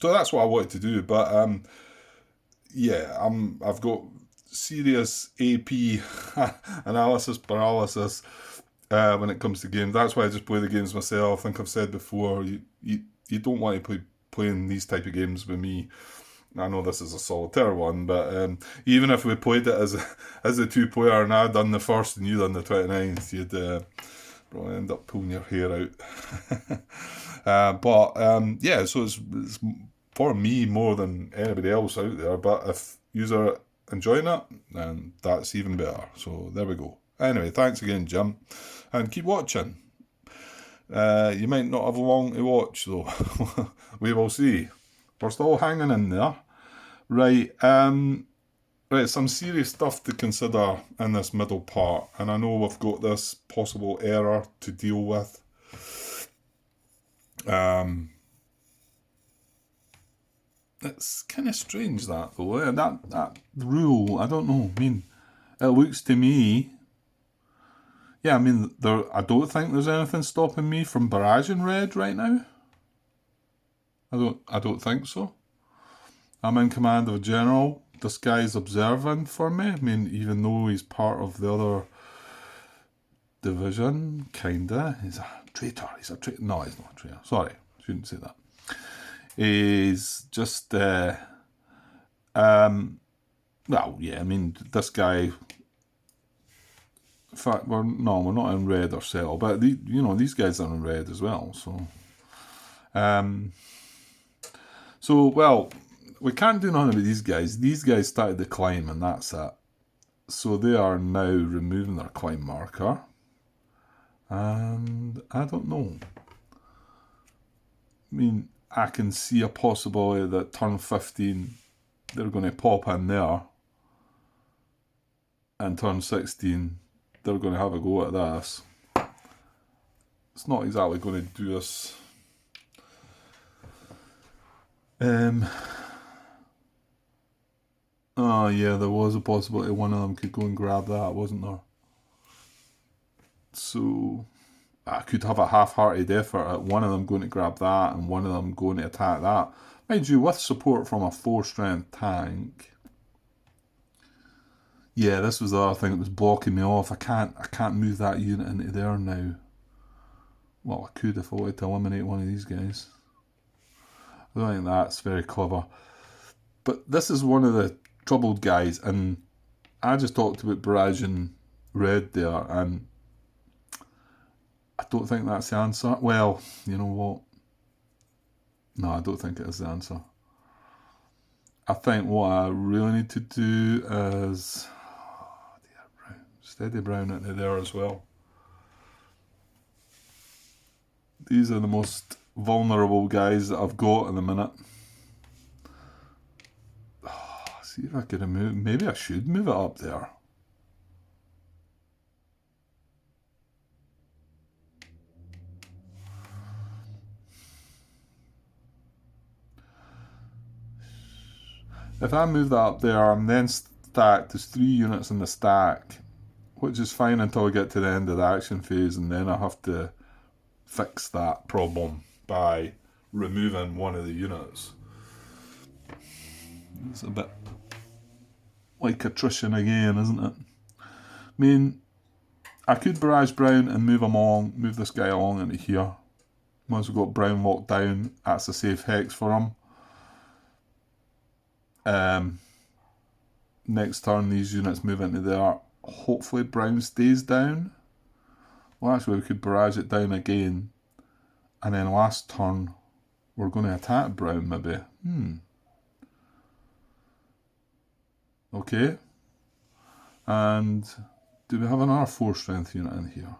that's what I wanted to do. But yeah, I've got serious AP analysis paralysis when it comes to games. That's why I just play the games myself. I think I've said before, you don't want to playing these type of games with me. I know this is a solitaire one, but even if we played it as a 2-player and I'd done the first and you done the 29th, you'd probably end up pulling your hair out. But yeah, so it's for me more than anybody else out there. But if you're enjoying it, then that's even better. So there we go. Anyway, thanks again, Jim, and keep watching. You might not have long to watch though. We will see. We're still hanging in there. Right, some serious stuff to consider in this middle part. And I know we've got this possible error to deal with. It's kind of strange that though. That rule, I don't know. I mean, it looks to me... Yeah, I mean, I don't think there's anything stopping me from barraging red right now. I don't think so. I'm in command of a general. This guy's observing for me. I mean, even though he's part of the other division, kinda. He's a traitor. No, he's not a traitor. Sorry, shouldn't say that. He's just, well, yeah, I mean, this guy... In fact, we're not in red or cell, but these guys are in red as well. So, well, we can't do nothing with these guys. These guys started the climb, and that's it. So they are now removing their climb marker, and I don't know. I mean, I can see a possibility that turn 15 they're going to pop in there. and turn 16, they're going to have a go at this. It's not exactly going to do us. Oh yeah, there was a possibility one of them could go and grab that, wasn't there? So I could have a half-hearted effort at one of them going to grab that and one of them going to attack that. Mind you, with support from a 4-strength tank. Yeah, this was the other thing that was blocking me off. I can't move that unit into there now. Well, I could if I wanted to eliminate one of these guys. I don't think that's very clever. But this is one of the troubled guys, and I just talked about barraging red there, and I don't think that's the answer. Well, you know what? No, I don't think it is the answer. I think what I really need to do is steady brown into there as well. These are the most vulnerable guys that I've got in the minute. See if I could move. Maybe I should move it up there. If I move that up there, I'm then stacked. There's 3 units in the stack, which is fine until I get to the end of the action phase, and then I have to fix that problem by removing one of the units. It's a bit like attrition again, isn't it? I mean, I could barrage brown and move this guy along into here. Once we've got brown locked down, that's a safe hex for him. Next turn, these units move into there. Hopefully brown stays down. Well, actually, we could barrage it down again. And then last turn, we're going to attack brown, maybe. Okay. And do we have another 4-strength unit in here?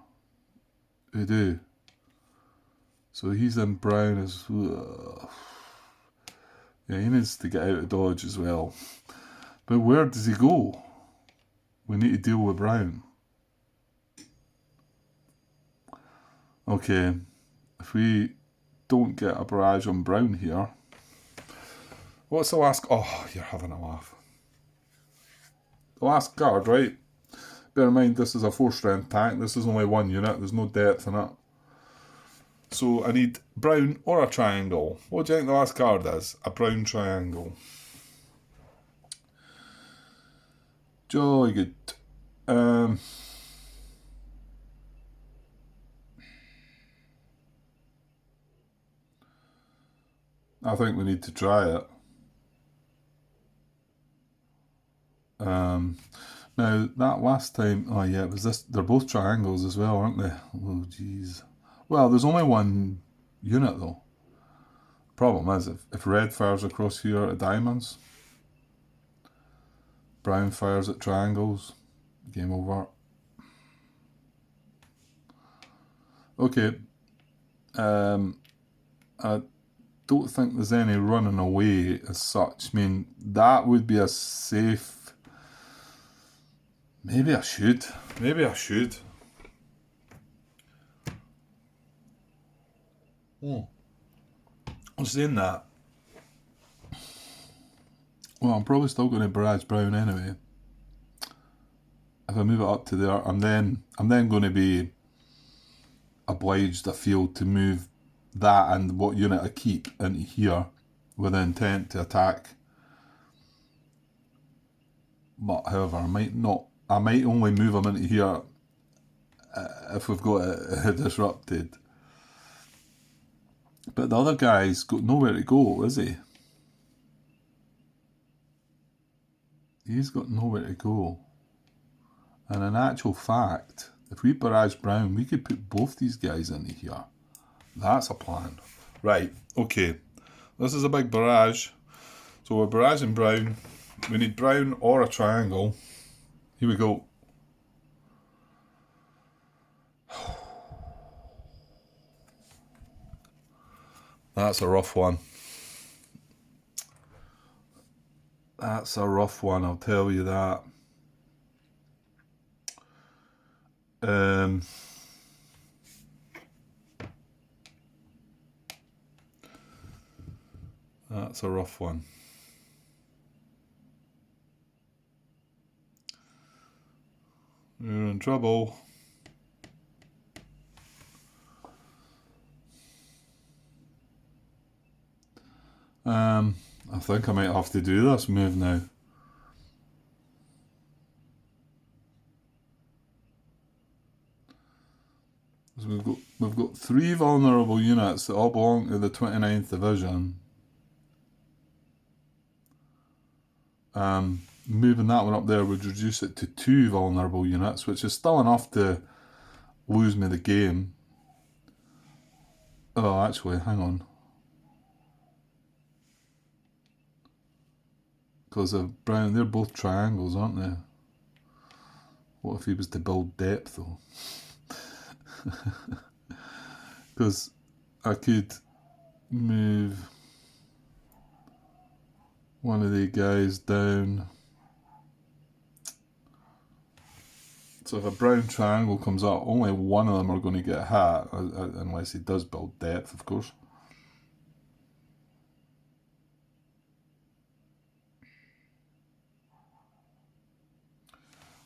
We do. So he's in brown as well. Yeah, he needs to get out of dodge as well. But where does he go? We need to deal with brown. Okay, if we don't get a barrage on brown here. What's the last... Oh, you're having a laugh. The last card, right? Bear in mind, this is a 4-strength tank. This is only 1 unit. There's no depth in it. So I need brown or a triangle. What do you think the last card is? A brown triangle. Jolly good. I think we need to try it. Now, that last time... Oh, yeah, it was this... They're both triangles as well, aren't they? Oh, jeez. Well, there's only 1 unit, though. Problem is, if red fires across here at diamonds, brown fires at triangles, game over. Okay. I don't think there's any running away as such. I mean, that would be a safe... Maybe I should. I'm saying that. Well, I'm probably still going to barrage brown anyway. If I move it up to there, I'm then going to be obliged, I feel, to move that and what unit I keep into here with the intent to attack. But however, I might only move them into here if we've got it disrupted. But the other guy's got nowhere to go, is he? He's got nowhere to go. And in actual fact, if we barrage brown, we could put both these guys into here. That's a plan. Right, okay. This is a big barrage. So we're barraging brown. We need brown or a triangle. Here we go. That's a rough one. That's a rough one, I'll tell you that. Um, that's a rough one. You're in trouble. I think I might have to do this move now. So we've got 3 vulnerable units that all belong to the 29th Division. Moving that one up there would reduce it to 2 vulnerable units, which is still enough to lose me the game. Oh, actually, hang on. Because they're both triangles, aren't they? What if he was to build depth, though? Because I could move one of the guys down. So if a brown triangle comes up, only one of them are going to get hit, unless he does build depth, of course.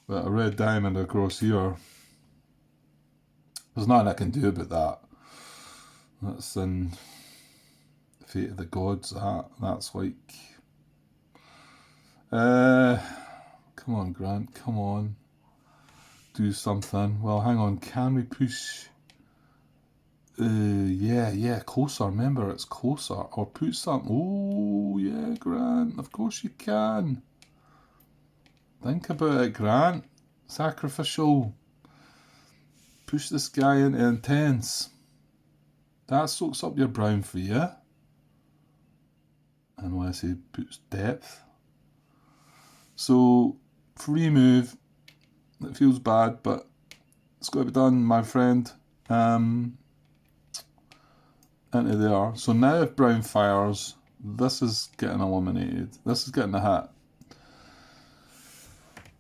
But a red diamond across here, there's nothing I can do about that. That's in the fate of the gods. That's like... come on, Grant, come on. Do something. Well, hang on, can we push... yeah, closer. Remember, it's closer. Or put something... Oh, yeah, Grant, of course you can. Think about it, Grant. Sacrificial. Push this guy into intense. That soaks up your brown for you. Unless he puts depth. So, free move. It feels bad, but it's got to be done, my friend. Into there. So now if brown fires, this is getting eliminated. This is getting a hit.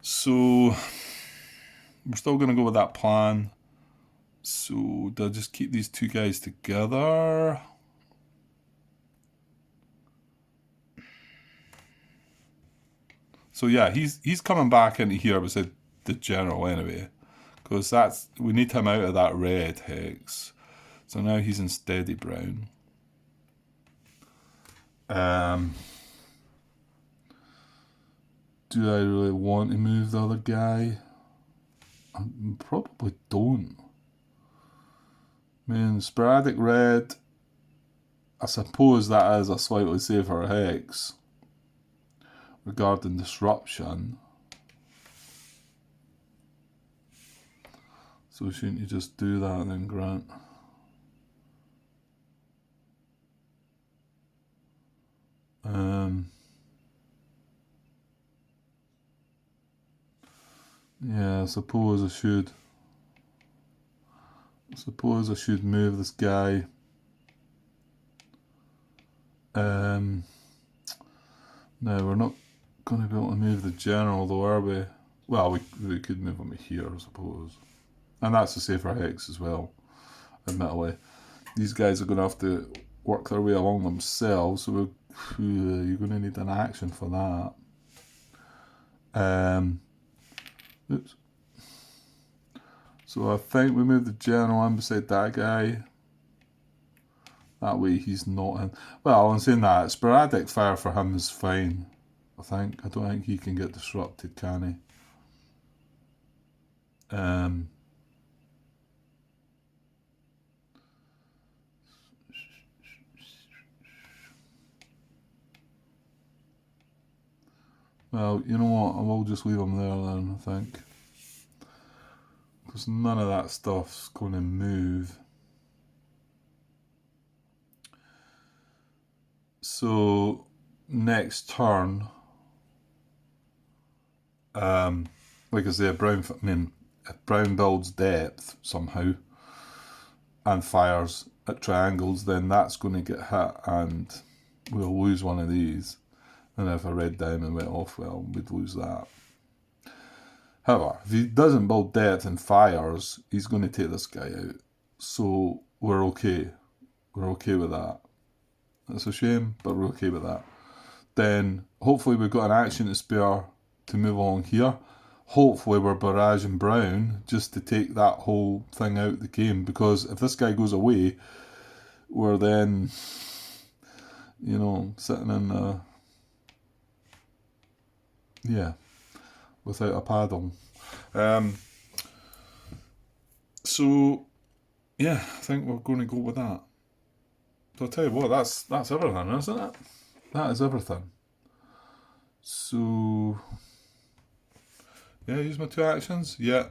So we're still going to go with that plan. So do I just keep these 2 guys together? So yeah, he's coming back into here beside the general anyway, because we need him out of that red hex. So now he's in steady brown. Do I really want to move the other guy? I probably don't. I mean, sporadic red, I suppose that is a slightly safer hex regarding disruption. So shouldn't you just do that then, Grant? Yeah, I suppose I should. Move this guy. No, we're not going to be able to move the general, though, are we? Well, we could move him here, I suppose. And that's a safer hex as well, admittedly. These guys are going to have to work their way along themselves, so you're going to need an action for that. Oops. So I think we move the general in beside that guy. That way he's not in. Well, I'm saying that, sporadic fire for him is fine, I think. I don't think he can get disrupted, can he? Well, you know what? I will just leave him there then, I think. Because none of that stuff's going to move. So, next turn, like I say, if brown builds depth somehow and fires at triangles, then that's going to get hit and we'll lose one of these. And if a red diamond went off, well, we'd lose that. However, if he doesn't build depth and fires, he's going to take this guy out. So we're okay. We're okay with that. It's a shame, but we're okay with that. Then hopefully we've got an action to spare to move along here. Hopefully we're barraging Brown just to take that whole thing out of the game, because if this guy goes away, we're then, you know, sitting in without a paddle. So yeah, I think we're going to go with that. So I'll tell you what, that's everything, isn't it? That is everything. So yeah, use my 2 actions. Yeah.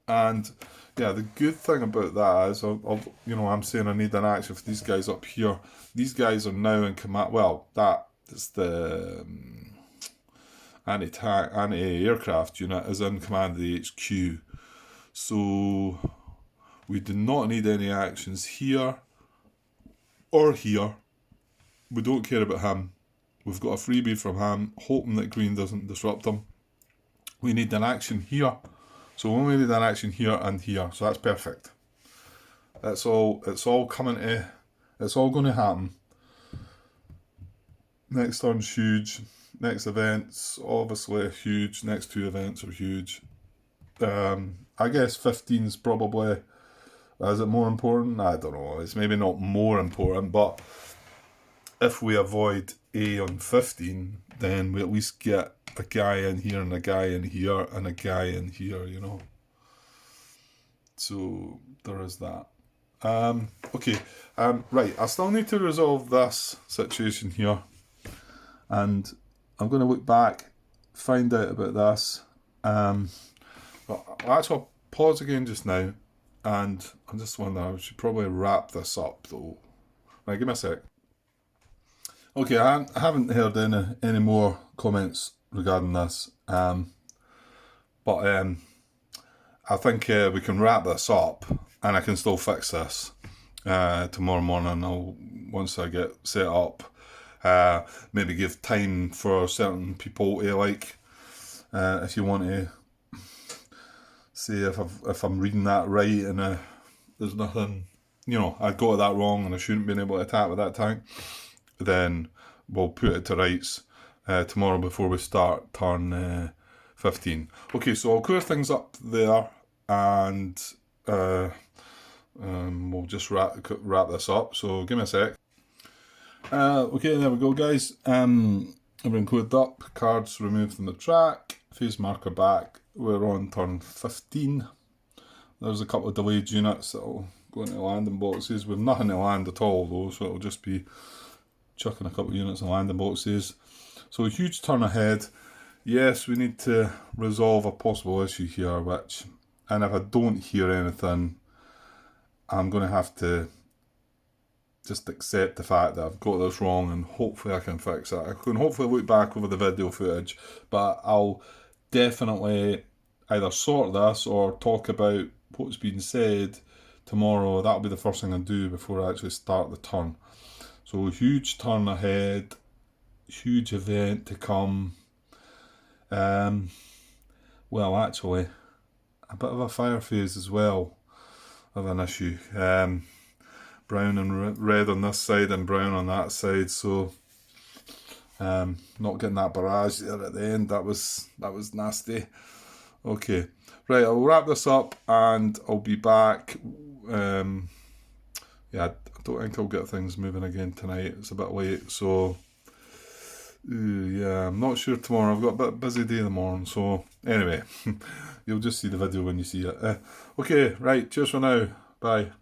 And yeah, the good thing about that is, I'm saying I need an action for these guys up here. These guys are now in command. Well, that is the anti-aircraft unit is in command of the HQ. So we do not need any actions here or here. We don't care about him. We've got a freebie from him, hoping that green doesn't disrupt him. We need an action here. So we only need an action here and here. So that's perfect. It's all coming to, it's all going to happen. Next turn's huge. Next event's obviously huge. Next 2 events are huge. I guess 15's probably, is it more important? I don't know. It's maybe not more important, but if we avoid A on 15, then we at least get a guy in here and a guy in here and a guy in here, you know. So there is that. Okay. Right. I still need to resolve this situation here, and I'm going to look back, find out about this. But actually, I'll pause again just now, and I'm just wondering, I should probably wrap this up though. Right, give me a sec. Okay, I haven't heard any more comments regarding this, but I think we can wrap this up, and I can still fix this tomorrow morning. Once I get set up, maybe give time for certain people to if you want to see if I'm reading that right and there's nothing, I got that wrong and I shouldn't have been able to attack with that tank, then we'll put it to rights tomorrow before we start turn 15. Okay, so I'll clear things up there, and we'll just wrap this up. So give me a sec. Okay, there we go, guys. Everything cleared up. Cards removed from the track. Phase marker back. We're on turn 15. There's a couple of delayed units that'll go into landing boxes. We've nothing to land at all though, so it'll just be chucking a couple of units in landing boxes. So a huge turn ahead. Yes, we need to resolve a possible issue here, and if I don't hear anything, I'm going to have to just accept the fact that I've got this wrong, and hopefully I can fix it. I can hopefully look back over the video footage, but I'll definitely either sort this or talk about what's been said tomorrow. That'll be the first thing I do before I actually start the turn. So huge turn ahead, huge event to come. Well, actually, a bit of a fire phase as well of an issue. Brown and red on this side and brown on that side, so not getting that barrage there at the end, that was nasty. Okay, right, I'll wrap this up and I'll be back. I don't think I'll get things moving again tonight. It's a bit late, so I'm not sure tomorrow. I've got a bit busy day in the morning, so anyway, you'll just see the video when you see it. Okay, right, cheers for now. Bye.